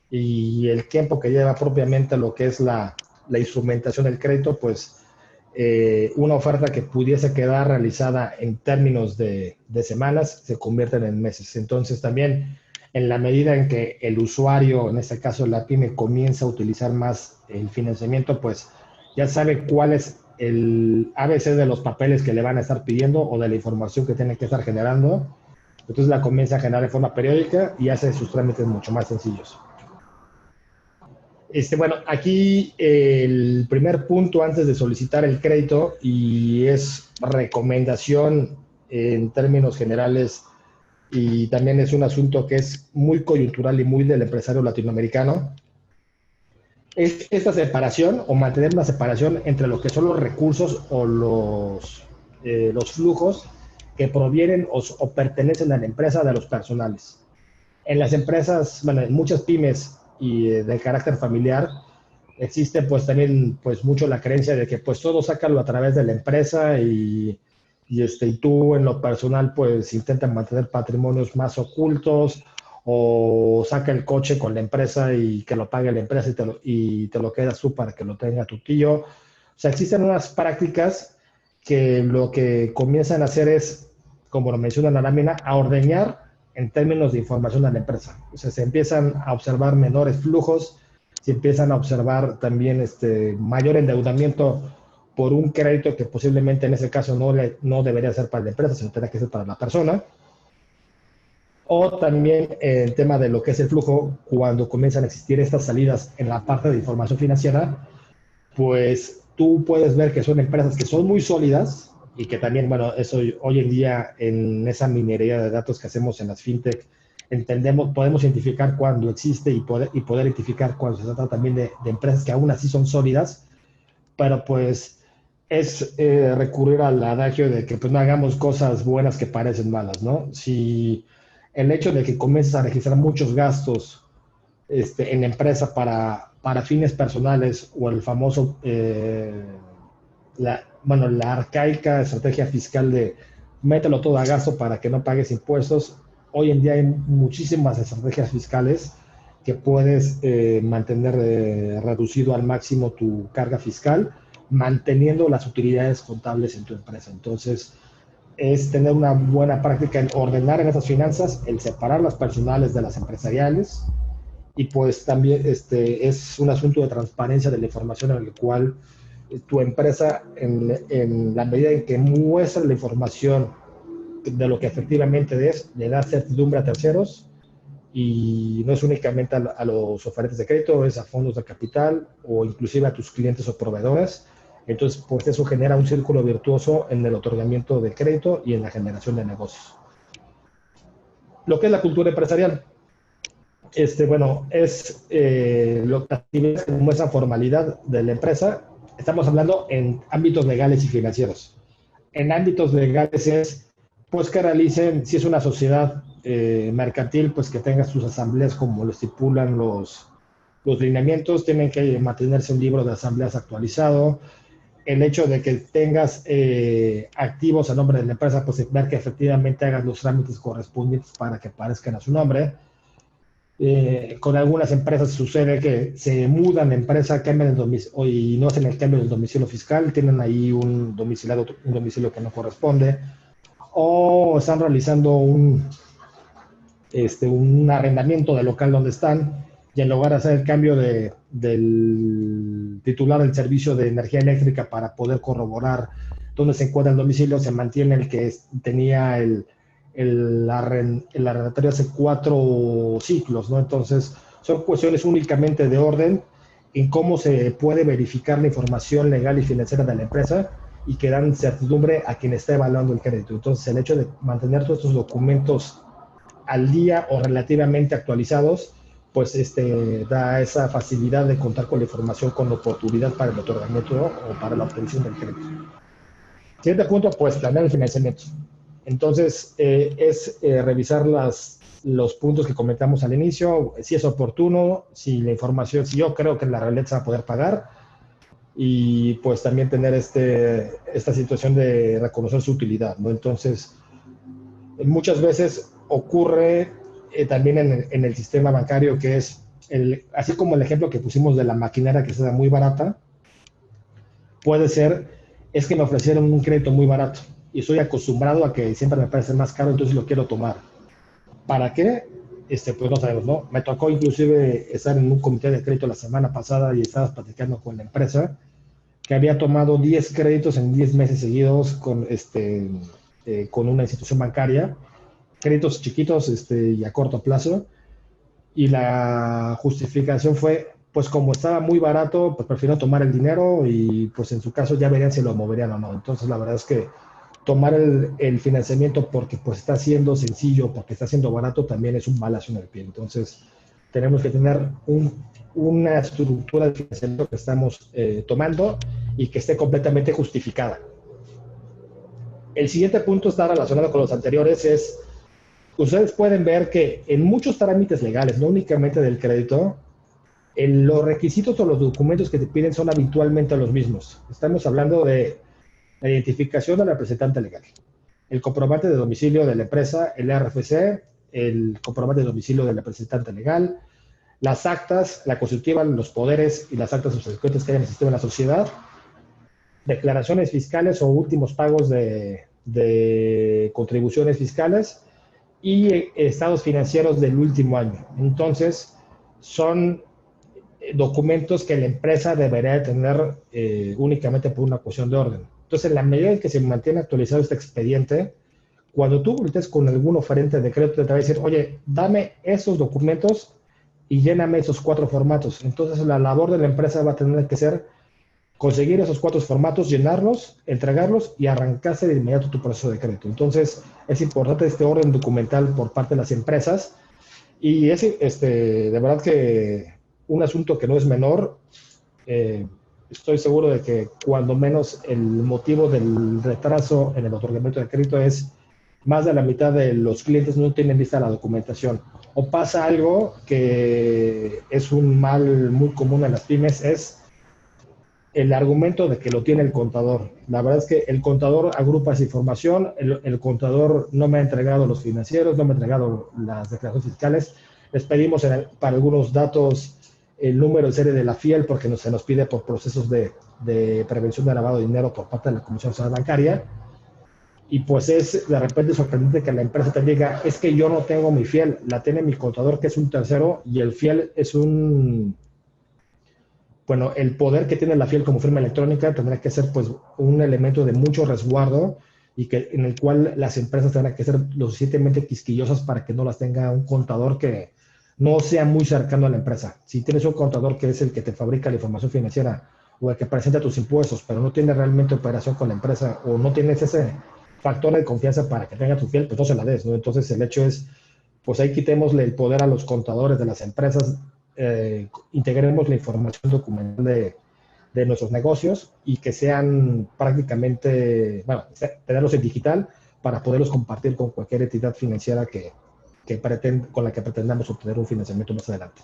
y el tiempo que lleva propiamente lo que es la instrumentación del crédito, pues una oferta que pudiese quedar realizada en términos de semanas se convierten en meses. Entonces también en la medida en que el usuario, en este caso la pyme, comienza a utilizar más el financiamiento, pues ya sabe cuál es el ABC de los papeles que le van a estar pidiendo o de la información que tiene que estar generando. Entonces la comienza a generar de forma periódica y hace sus trámites mucho más sencillos. Bueno, aquí el primer punto antes de solicitar el crédito, y es recomendación en términos generales, y también es un asunto que es muy coyuntural y muy del empresario latinoamericano, es esta separación o mantener una separación entre lo que son los recursos o los flujos que provienen o pertenecen a la empresa de los personales. En las empresas, bueno, en muchas pymes y de carácter familiar, existe pues también pues mucho la creencia de que pues todo sácalo a través de la empresa y tú en lo personal pues intentan mantener patrimonios más ocultos o saca el coche con la empresa y que lo pague la empresa y te lo quedas tú para que lo tenga tu tío. O sea, existen unas prácticas que lo que comienzan a hacer es, como lo menciona la lámina, a ordeñar en términos de información a la empresa. O sea, se empiezan a observar menores flujos, se empiezan a observar también mayor endeudamiento por un crédito que posiblemente en ese caso no debería ser para la empresa, sino tendría que ser para la persona. O también el tema de lo que es el flujo, cuando comienzan a existir estas salidas en la parte de información financiera, pues tú puedes ver que son empresas que son muy sólidas y que también, bueno, eso hoy en día en esa minería de datos que hacemos en las fintech, podemos identificar cuando existe y poder identificar cuando se trata también de empresas que aún así son sólidas, pero pues es recurrir al adagio de que pues no hagamos cosas buenas que parecen malas, ¿no? Si el hecho de que comiences a registrar muchos gastos en la empresa para fines personales o el famoso, la arcaica estrategia fiscal de mételo todo a gasto para que no pagues impuestos. Hoy en día hay muchísimas estrategias fiscales que puedes mantener reducido al máximo tu carga fiscal, manteniendo las utilidades contables en tu empresa. Entonces, es tener una buena práctica en ordenar en esas finanzas, el separar las personales de las empresariales, y pues también es un asunto de transparencia de la información en el cual tu empresa, en la medida en que muestra la información de lo que efectivamente es, le da certidumbre a terceros, y no es únicamente a los oferentes de crédito, es a fondos de capital o inclusive a tus clientes o proveedores. Entonces, pues eso genera un círculo virtuoso en el otorgamiento de crédito y en la generación de negocios. Lo que es la cultura empresarial. Bueno, es lo que actividades que muestran formalidad de la empresa. Estamos hablando en ámbitos legales y financieros. En ámbitos legales es, pues, que realicen, si es una sociedad mercantil, pues que tenga sus asambleas como lo estipulan los lineamientos, tienen que mantenerse un libro de asambleas actualizado. El hecho de que tengas activos a nombre de la empresa, pues ver que efectivamente hagas los trámites correspondientes para que parezcan a su nombre. Con algunas empresas sucede que se mudan de empresa, cambian el domicilio y no hacen el cambio del domicilio fiscal, tienen ahí un domicilio que no corresponde, o están realizando un arrendamiento del local donde están, y en lugar de hacer el cambio del titular del servicio de energía eléctrica para poder corroborar dónde se encuentra el domicilio, se mantiene el que tenía el arrendatario hace 4 ciclos, ¿no? Entonces, son cuestiones únicamente de orden en cómo se puede verificar la información legal y financiera de la empresa y que dan certidumbre a quien está evaluando el crédito. Entonces, el hecho de mantener todos estos documentos al día o relativamente actualizados, pues da esa facilidad de contar con la información con oportunidad para el otorgamiento, ¿no? O para la obtención del crédito. Siguiente punto, pues planear el financiamiento. Entonces, revisar los puntos que comentamos al inicio, si es oportuno, si la información, si yo creo que la realidad se va a poder pagar, y pues también tener esta situación de reconocer su utilidad, ¿no? Entonces, muchas veces ocurre también en el sistema bancario, que es, así como el ejemplo que pusimos de la maquinaria que está muy barata, puede ser, es que me ofrecieron un crédito muy barato y estoy acostumbrado a que siempre me parece más caro, entonces lo quiero tomar. ¿Para qué? Pues no sabemos, ¿no? Me tocó inclusive estar en un comité de crédito la semana pasada y estaba platicando con la empresa que había tomado 10 créditos en 10 meses seguidos con una institución bancaria, créditos chiquitos y a corto plazo, y la justificación fue, pues como estaba muy barato, pues prefiero tomar el dinero y pues en su caso ya verían si lo moverían o no. Entonces la verdad es que tomar el financiamiento porque pues está siendo sencillo, porque está siendo barato, también es un balazo en el pie. Entonces tenemos que tener una estructura de financiamiento que estamos tomando y que esté completamente justificada. El siguiente punto está relacionado con los anteriores, es ustedes pueden ver que en muchos trámites legales, no únicamente del crédito, los requisitos o los documentos que te piden son habitualmente los mismos. Estamos hablando de la identificación del representante legal, el comprobante de domicilio de la empresa, el RFC, el comprobante de domicilio del representante legal, las actas, la constitutiva, los poderes y las actas subsecuentes que hay en el sistema de la sociedad, declaraciones fiscales o últimos pagos de contribuciones fiscales, y estados financieros del último año. Entonces, son documentos que la empresa debería tener únicamente por una cuestión de orden. Entonces, en la medida en que se mantiene actualizado este expediente, cuando tú voltees con algún oferente de crédito, te va a decir, oye, dame esos documentos y lléname esos 4 formatos. Entonces, la labor de la empresa va a tener que ser conseguir esos 4 formatos, llenarlos, entregarlos y arrancarse de inmediato tu proceso de crédito. Entonces, es importante este orden documental por parte de las empresas, y es de verdad que un asunto que no es menor. Estoy seguro de que cuando menos el motivo del retraso en el otorgamiento de crédito es más de la mitad de los clientes no tienen lista la documentación. O pasa algo que es un mal muy común en las pymes, es el argumento de que lo tiene el contador. La verdad es que el contador agrupa esa información, el contador no me ha entregado los financieros, no me ha entregado las declaraciones fiscales. Les pedimos para algunos datos el número de serie de la FIEL porque se nos pide por procesos de prevención de lavado de dinero por parte de la Comisión Nacional Bancaria. Y pues es de repente sorprendente que la empresa te diga, es que yo no tengo mi FIEL, la tiene mi contador que es un tercero, y el FIEL es bueno, el poder que tiene la FIEL como firma electrónica tendrá que ser pues un elemento de mucho resguardo, y en el cual las empresas tendrán que ser lo suficientemente quisquillosas para que no las tenga un contador que no sea muy cercano a la empresa. Si tienes un contador que es el que te fabrica la información financiera o el que presenta tus impuestos, pero no tiene realmente operación con la empresa o no tienes ese factor de confianza para que tenga tu FIEL, pues no se la des, ¿no? Entonces el hecho es, pues ahí quitémosle el poder a los contadores de las empresas, integremos la información documental de nuestros negocios y que sean prácticamente, bueno, tenerlos en digital para poderlos compartir con cualquier entidad financiera que con la que pretendamos obtener un financiamiento más adelante.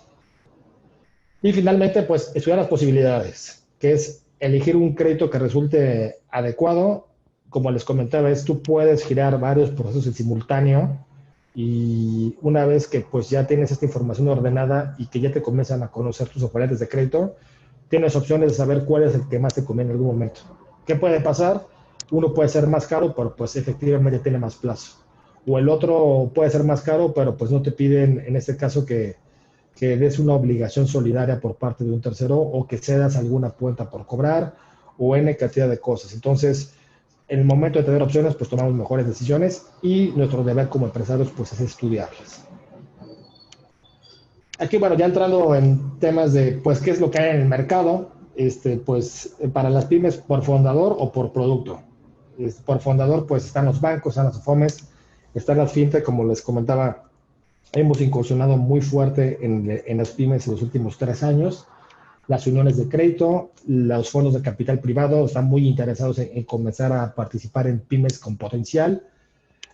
Y finalmente, pues estudiar las posibilidades, que es elegir un crédito que resulte adecuado. Como les comentaba, tú puedes girar varios procesos en simultáneo y una vez que pues ya tienes esta información ordenada y que ya te comienzan a conocer tus oferentes de crédito, tienes opciones de saber cuál es el que más te conviene en algún momento. ¿Qué puede pasar? Uno puede ser más caro, pero pues efectivamente tiene más plazo. O el otro puede ser más caro, pero pues no te piden, en este caso, que des una obligación solidaria por parte de un tercero o que cedas alguna cuenta por cobrar o N cantidad de cosas. Entonces, en el momento de tener opciones, pues tomamos mejores decisiones y nuestro deber como empresarios, pues es estudiarlas. Aquí, bueno, ya entrando en temas de, pues, qué es lo que hay en el mercado, pues, para las pymes, por fundador o por producto. Por fundador, pues, están los bancos, están las FOMES, están las fintech, como les comentaba, hemos incursionado muy fuerte en las pymes en los últimos 3 años. Las uniones de crédito, los fondos de capital privado están muy interesados en comenzar a participar en pymes con potencial.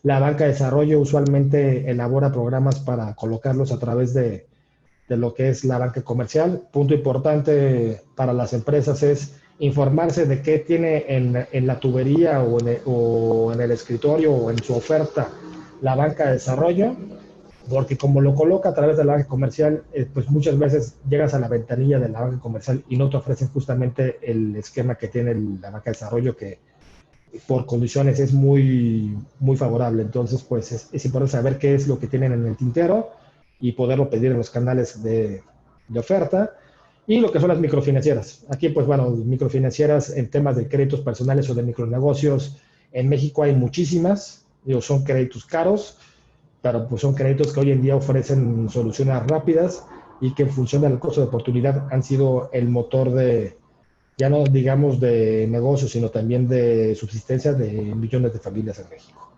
La banca de desarrollo usualmente elabora programas para colocarlos a través de lo que es la banca comercial. Punto importante para las empresas es informarse de qué tiene en la tubería o en el escritorio o en su oferta la banca de desarrollo, porque como lo coloca a través de la banca comercial, pues muchas veces llegas a la ventanilla de la banca comercial y no te ofrecen justamente el esquema que tiene la banca de desarrollo, que por condiciones es muy, muy favorable. Entonces, pues es importante saber qué es lo que tienen en el tintero y poderlo pedir en los canales de oferta. Y lo que son las microfinancieras. Aquí, pues bueno, microfinancieras en temas de créditos personales o de micronegocios, en México hay muchísimas. Son créditos caros, pero pues son créditos que hoy en día ofrecen soluciones rápidas y que en función del costo de oportunidad han sido el motor de, ya no digamos de negocios, sino también de subsistencia de millones de familias en México.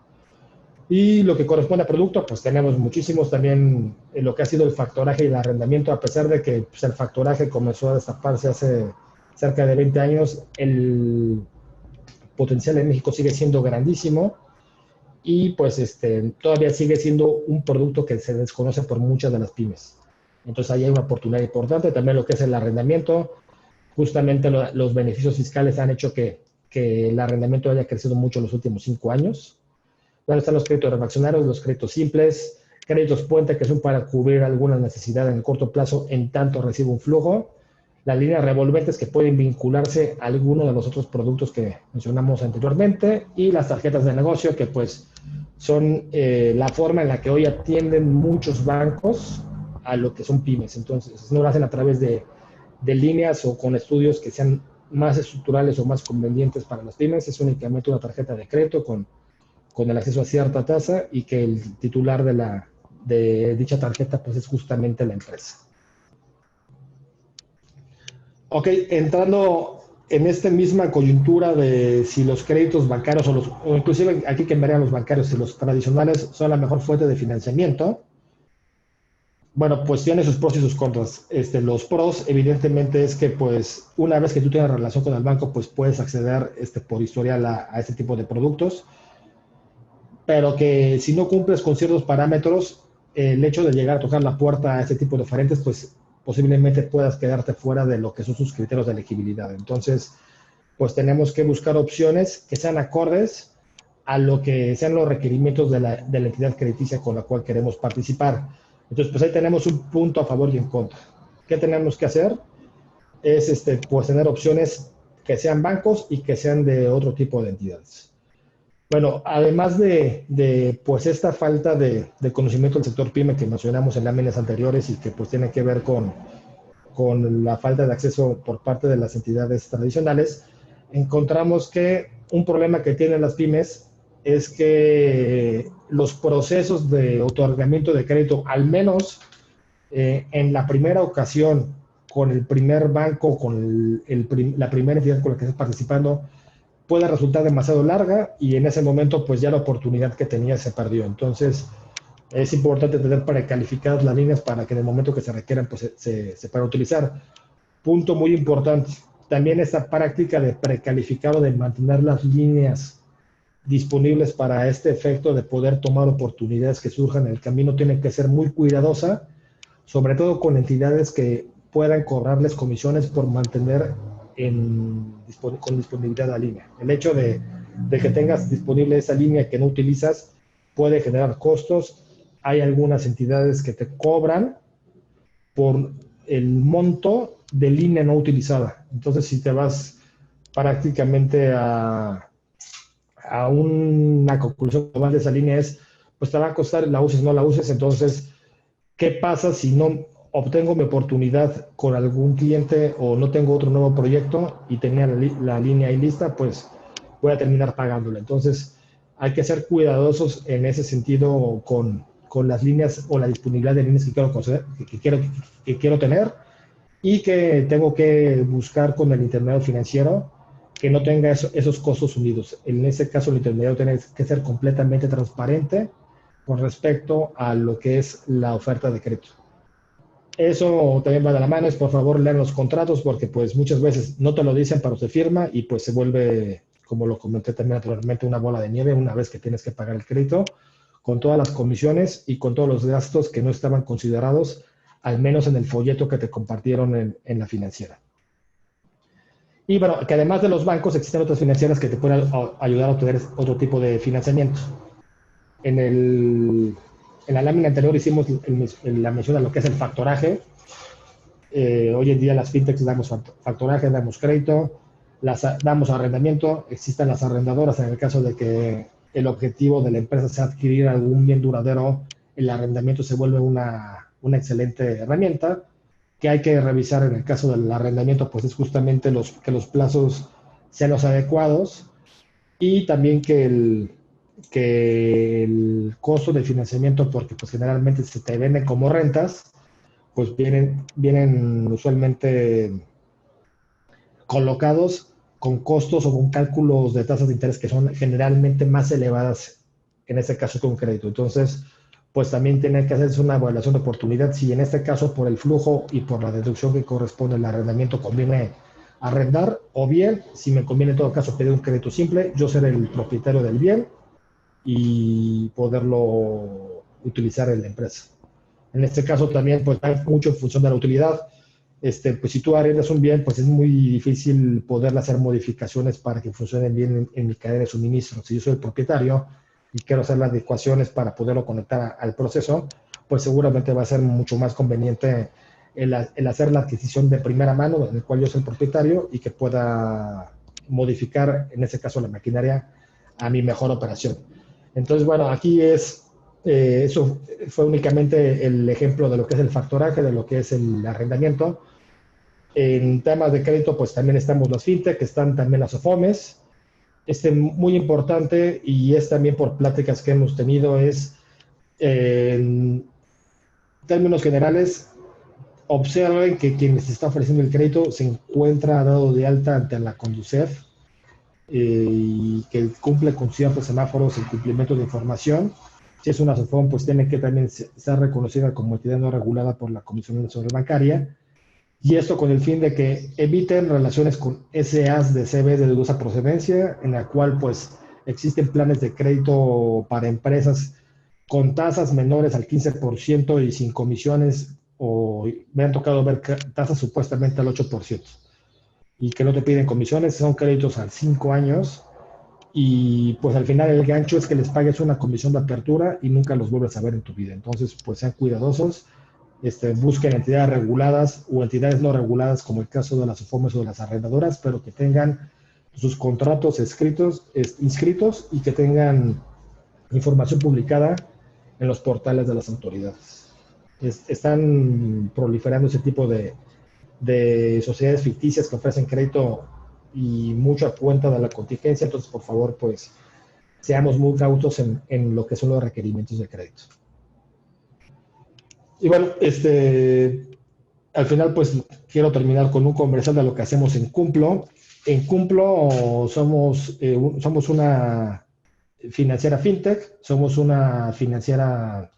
Y lo que corresponde a producto, pues tenemos muchísimos también en lo que ha sido el factoraje y el arrendamiento, a pesar de que pues, el factoraje comenzó a destaparse hace cerca de 20 años, el potencial en México sigue siendo grandísimo y pues todavía sigue siendo un producto que se desconoce por muchas de las pymes. Entonces ahí hay una oportunidad importante. También lo que es el arrendamiento, justamente los beneficios fiscales han hecho que el arrendamiento haya crecido mucho en los últimos 5 años. Bueno, están los créditos refaccionarios, los créditos simples, créditos puente que son para cubrir alguna necesidad en el corto plazo en tanto recibe un flujo, las líneas revolventes que pueden vincularse a alguno de los otros productos que mencionamos anteriormente y las tarjetas de negocio que pues son la forma en la que hoy atienden muchos bancos a lo que son pymes. Entonces no lo hacen a través de líneas o con estudios que sean más estructurales o más convenientes para las pymes, es únicamente una tarjeta de crédito con el acceso a cierta tasa y que el titular de dicha tarjeta pues es justamente la empresa. Ok, entrando en esta misma coyuntura de si los créditos bancarios o inclusive aquí que verían los bancarios, si los tradicionales son la mejor fuente de financiamiento, bueno, pues tiene sus pros y sus contras. Los pros, evidentemente, es que pues una vez que tú tienes relación con el banco, pues puedes acceder por historial a este tipo de productos, pero que si no cumples con ciertos parámetros, el hecho de llegar a tocar la puerta a este tipo de oferentes, pues posiblemente puedas quedarte fuera de lo que son sus criterios de elegibilidad. Entonces, pues tenemos que buscar opciones que sean acordes a lo que sean los requerimientos de la entidad crediticia con la cual queremos participar. Entonces, pues ahí tenemos un punto a favor y en contra. ¿Qué tenemos que hacer? Es pues tener opciones que sean bancos y que sean de otro tipo de entidades. Bueno, además de pues esta falta de conocimiento del sector PYME que mencionamos en láminas anteriores y que pues tiene que ver con la falta de acceso por parte de las entidades tradicionales, encontramos que un problema que tienen las pymes es que los procesos de otorgamiento de crédito, al menos en la primera ocasión, con el primer banco, con la primera entidad con la que estás participando, puede resultar demasiado larga y en ese momento pues ya la oportunidad que tenía se perdió. Entonces es importante tener precalificadas las líneas para que en el momento que se requieran pues se puedan utilizar. Punto muy importante, también esta práctica de precalificado, de mantener las líneas disponibles para este efecto de poder tomar oportunidades que surjan en el camino, tiene que ser muy cuidadosa, sobre todo con entidades que puedan cobrarles comisiones por mantener con disponibilidad la línea. El hecho de que tengas disponible esa línea que no utilizas puede generar costos. Hay algunas entidades que te cobran por el monto de línea no utilizada. Entonces, si te vas prácticamente a una conclusión global de esa línea es, pues te va a costar, la uses o no la uses. Entonces, ¿qué pasa si no obtengo mi oportunidad con algún cliente o no tengo otro nuevo proyecto y tenía la línea ahí lista? Pues voy a terminar pagándola. Entonces, hay que ser cuidadosos en ese sentido con las líneas o la disponibilidad de líneas que quiero, que quiero tener, y que tengo que buscar con el intermediario financiero que no tenga esos costos unidos. En ese caso, el intermediario tiene que ser completamente transparente con respecto a lo que es la oferta de crédito. Eso también va de la mano, es por favor leer los contratos, porque pues muchas veces no te lo dicen, pero se firma y pues se vuelve, como lo comenté también anteriormente, una bola de nieve una vez que tienes que pagar el crédito, con todas las comisiones y con todos los gastos que no estaban considerados, al menos en el folleto que te compartieron en la financiera. Y bueno, que además de los bancos existen otras financieras que te pueden ayudar a obtener otro tipo de financiamiento. En la lámina anterior hicimos la mención a lo que es el factoraje. Hoy en día las fintechs damos factoraje, damos crédito, damos arrendamiento. Existen las arrendadoras en el caso de que el objetivo de la empresa sea adquirir algún bien duradero. El arrendamiento se vuelve una excelente herramienta. Que hay que revisar en el caso del arrendamiento, pues es justamente que los plazos sean los adecuados, y también que el costo del financiamiento, porque pues generalmente se te venden como rentas, pues vienen usualmente colocados con costos o con cálculos de tasas de interés que son generalmente más elevadas en este caso que un crédito. Entonces, pues también tiene que hacerse una evaluación de oportunidad. Si en este caso por el flujo y por la deducción que corresponde al arrendamiento conviene arrendar, o bien, si me conviene en todo caso pedir un crédito simple, yo ser el propietario del bien y poderlo utilizar en la empresa. En este caso también pues hay mucho en función de la utilidad. Pues si tú arrendas un bien, pues es muy difícil poderle hacer modificaciones para que funcionen bien en mi cadena de suministro. Si yo soy el propietario y quiero hacer las adecuaciones para poderlo conectar al proceso, pues seguramente va a ser mucho más conveniente el hacer la adquisición de primera mano, en el cual yo soy el propietario y que pueda modificar, en ese caso, la maquinaria a mi mejor operación. Entonces, bueno, aquí eso fue únicamente el ejemplo de lo que es el factoraje, de lo que es el arrendamiento. En temas de crédito, pues también estamos los fintech, están también las OFOMES. Muy importante, y es también por pláticas que hemos tenido, es en términos generales, observen que quien les está ofreciendo el crédito se encuentra dado de alta ante la Conducef, y que cumple con ciertos semáforos en cumplimiento de información. Si es una SOFOM, pues tiene que también ser reconocida como entidad no regulada por la Comisión Nacional Bancaria, y esto con el fin de que eviten relaciones con SAs de CB de dudosa procedencia, en la cual pues existen planes de crédito para empresas con tasas menores al 15% y sin comisiones, o me han tocado ver tasas supuestamente al 8%, y que no te piden comisiones, son créditos a 5 años, y pues al final el gancho es que les pagues una comisión de apertura y nunca los vuelves a ver en tu vida. Entonces, pues sean cuidadosos, busquen entidades reguladas o entidades no reguladas, como el caso de las OFOMES o de las arrendadoras, pero que tengan sus contratos inscritos y que tengan información publicada en los portales de las autoridades. Están proliferando ese tipo de sociedades ficticias que ofrecen crédito y mucho a cuenta de la contingencia. Entonces, por favor, pues seamos muy cautos en lo que son los requerimientos de crédito. Y bueno, al final, pues quiero terminar con un comercial de lo que hacemos en Cumplo. En Cumplo somos una financiera fintech, somos una financiera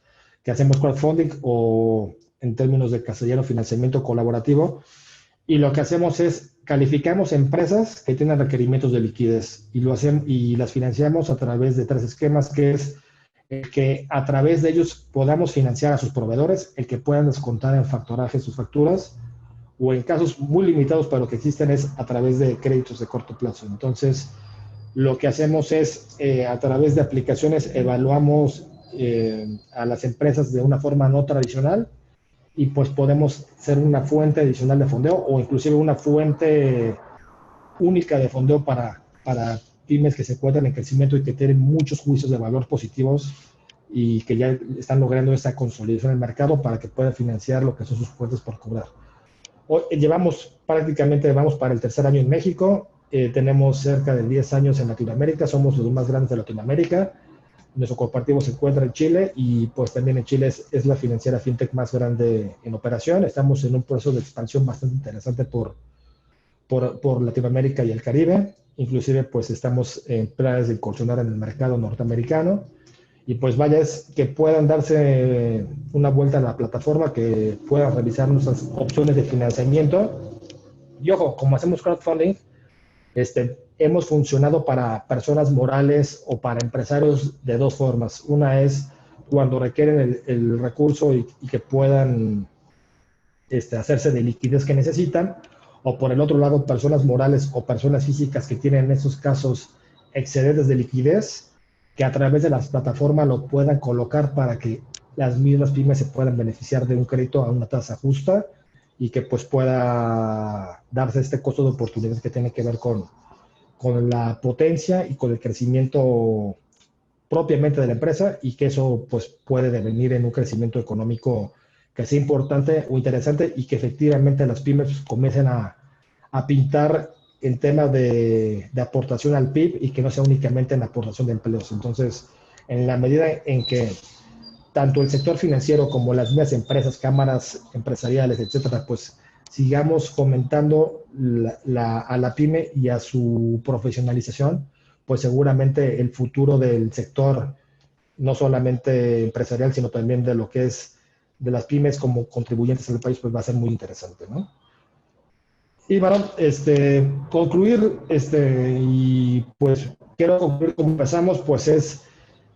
que hacemos crowdfunding, o en términos de castellano, financiamiento colaborativo. Y lo que hacemos es calificamos empresas que tienen requerimientos de liquidez y, lo hacemos, y las financiamos a través de tres esquemas, que es el que a través de ellos podamos financiar a sus proveedores, el que puedan descontar en factoraje sus facturas, o en casos muy limitados, pero que existen, es a través de créditos de corto plazo. Entonces, lo que hacemos es, a través de aplicaciones, evaluamos a las empresas de una forma no tradicional y pues podemos ser una fuente adicional de fondeo o inclusive una fuente única de fondeo para pymes que se encuentran en crecimiento y que tienen muchos juicios de valor positivos y que ya están logrando esa consolidación en el mercado para que puedan financiar lo que son sus cuentas por cobrar. Hoy, prácticamente vamos para el tercer año en México, tenemos cerca de 10 años en Latinoamérica, somos los más grandes de Latinoamérica. Nuestro corporativo se encuentra en Chile y pues también en Chile es la financiera fintech más grande en operación. Estamos en un proceso de expansión bastante interesante por Latinoamérica y el Caribe. Inclusive pues estamos en planes de incursionar en el mercado norteamericano. Y pues vaya, es que puedan darse una vuelta a la plataforma, que puedan revisar nuestras opciones de financiamiento. Y ojo, como hacemos crowdfunding, hemos funcionado para personas morales o para empresarios de dos formas. Una es cuando requieren el recurso y que puedan hacerse de liquidez que necesitan, o por el otro lado, personas morales o personas físicas que tienen en esos casos excedentes de liquidez, que a través de las plataformas lo puedan colocar para que las mismas pymes se puedan beneficiar de un crédito a una tasa justa y que pues pueda darse este costo de oportunidad que tiene que ver con la potencia y con el crecimiento propiamente de la empresa, y que eso pues puede devenir en un crecimiento económico que sea importante o interesante y que efectivamente las pymes comiencen a pintar en temas de aportación al PIB y que no sea únicamente en aportación de empleos. Entonces, en la medida en que tanto el sector financiero como las mismas empresas, cámaras empresariales, etcétera, pues sigamos fomentando a la pyme y a su profesionalización, pues seguramente el futuro del sector, no solamente empresarial, sino también de lo que es de las pymes como contribuyentes al país, pues va a ser muy interesante, ¿no? Y bueno, concluir, y pues quiero concluir como empezamos, pues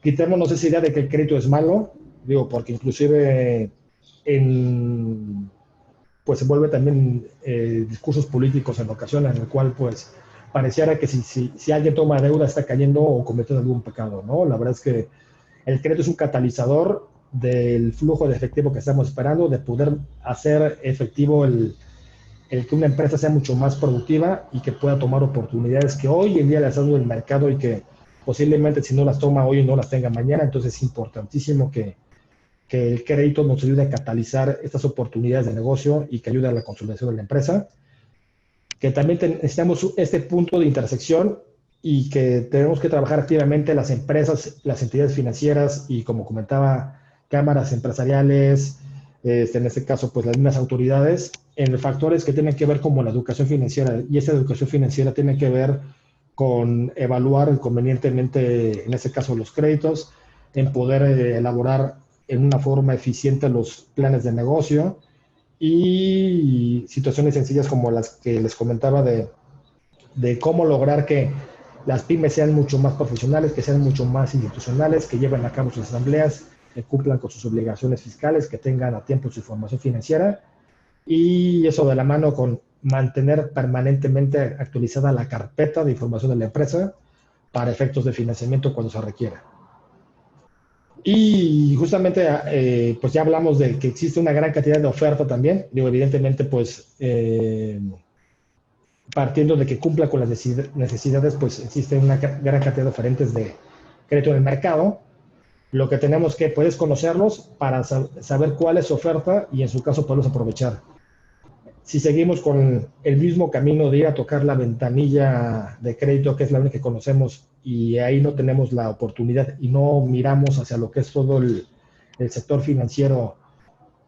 quitémonos esa idea de que el crédito es malo, digo, porque inclusive pues se vuelve también discursos políticos en ocasiones, en el cual pues pareciera que si alguien toma deuda está cayendo o cometiendo algún pecado, ¿no? La verdad es que el crédito es un catalizador del flujo de efectivo que estamos esperando, de poder hacer efectivo el que una empresa sea mucho más productiva y que pueda tomar oportunidades que hoy en día le están dando el mercado y que posiblemente si no las toma hoy no las tenga mañana. Entonces es importantísimo que el crédito nos ayude a catalizar estas oportunidades de negocio y que ayude a la consolidación de la empresa. Que también necesitamos este punto de intersección y que tenemos que trabajar activamente las empresas, las entidades financieras y, como comentaba, cámaras empresariales, en este caso, pues las mismas autoridades, en factores que tienen que ver como la educación financiera. Y esa educación financiera tiene que ver con evaluar convenientemente, en este caso, los créditos, en poder elaborar en una forma eficiente los planes de negocio y situaciones sencillas como las que les comentaba de cómo lograr que las pymes sean mucho más profesionales, que sean mucho más institucionales, que lleven a cabo sus asambleas, que cumplan con sus obligaciones fiscales, que tengan a tiempo su información financiera, y eso de la mano con mantener permanentemente actualizada la carpeta de información de la empresa para efectos de financiamiento cuando se requiera. Y justamente, pues ya hablamos de que existe una gran cantidad de oferta también. Digo, evidentemente, pues partiendo de que cumpla con las necesidades, pues existe una gran cantidad de oferentes de crédito en el mercado. Lo que tenemos que pues, es conocerlos para saber cuál es su oferta y en su caso poderlos aprovechar. Si seguimos con el mismo camino de ir a tocar la ventanilla de crédito, que es la única que conocemos, y ahí no tenemos la oportunidad y no miramos hacia lo que es todo el sector financiero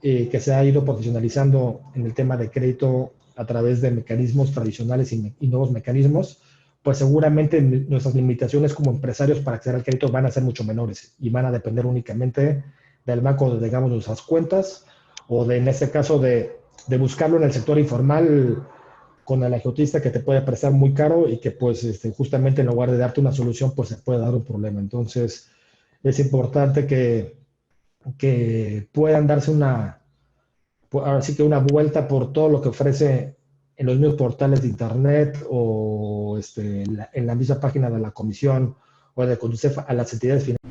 que se ha ido profesionalizando en el tema de crédito a través de mecanismos tradicionales y nuevos mecanismos, pues seguramente nuestras limitaciones como empresarios para acceder al crédito van a ser mucho menores y van a depender únicamente del banco donde tengamos nuestras cuentas o de, en este caso, de buscarlo en el sector informal con el agiotista que te puede prestar muy caro y que pues justamente en lugar de darte una solución, pues se puede dar un problema. Entonces es importante que puedan darse ahora sí que una vuelta por todo lo que ofrece en los mismos portales de internet o en la misma página de la comisión o de Conducef a las entidades financieras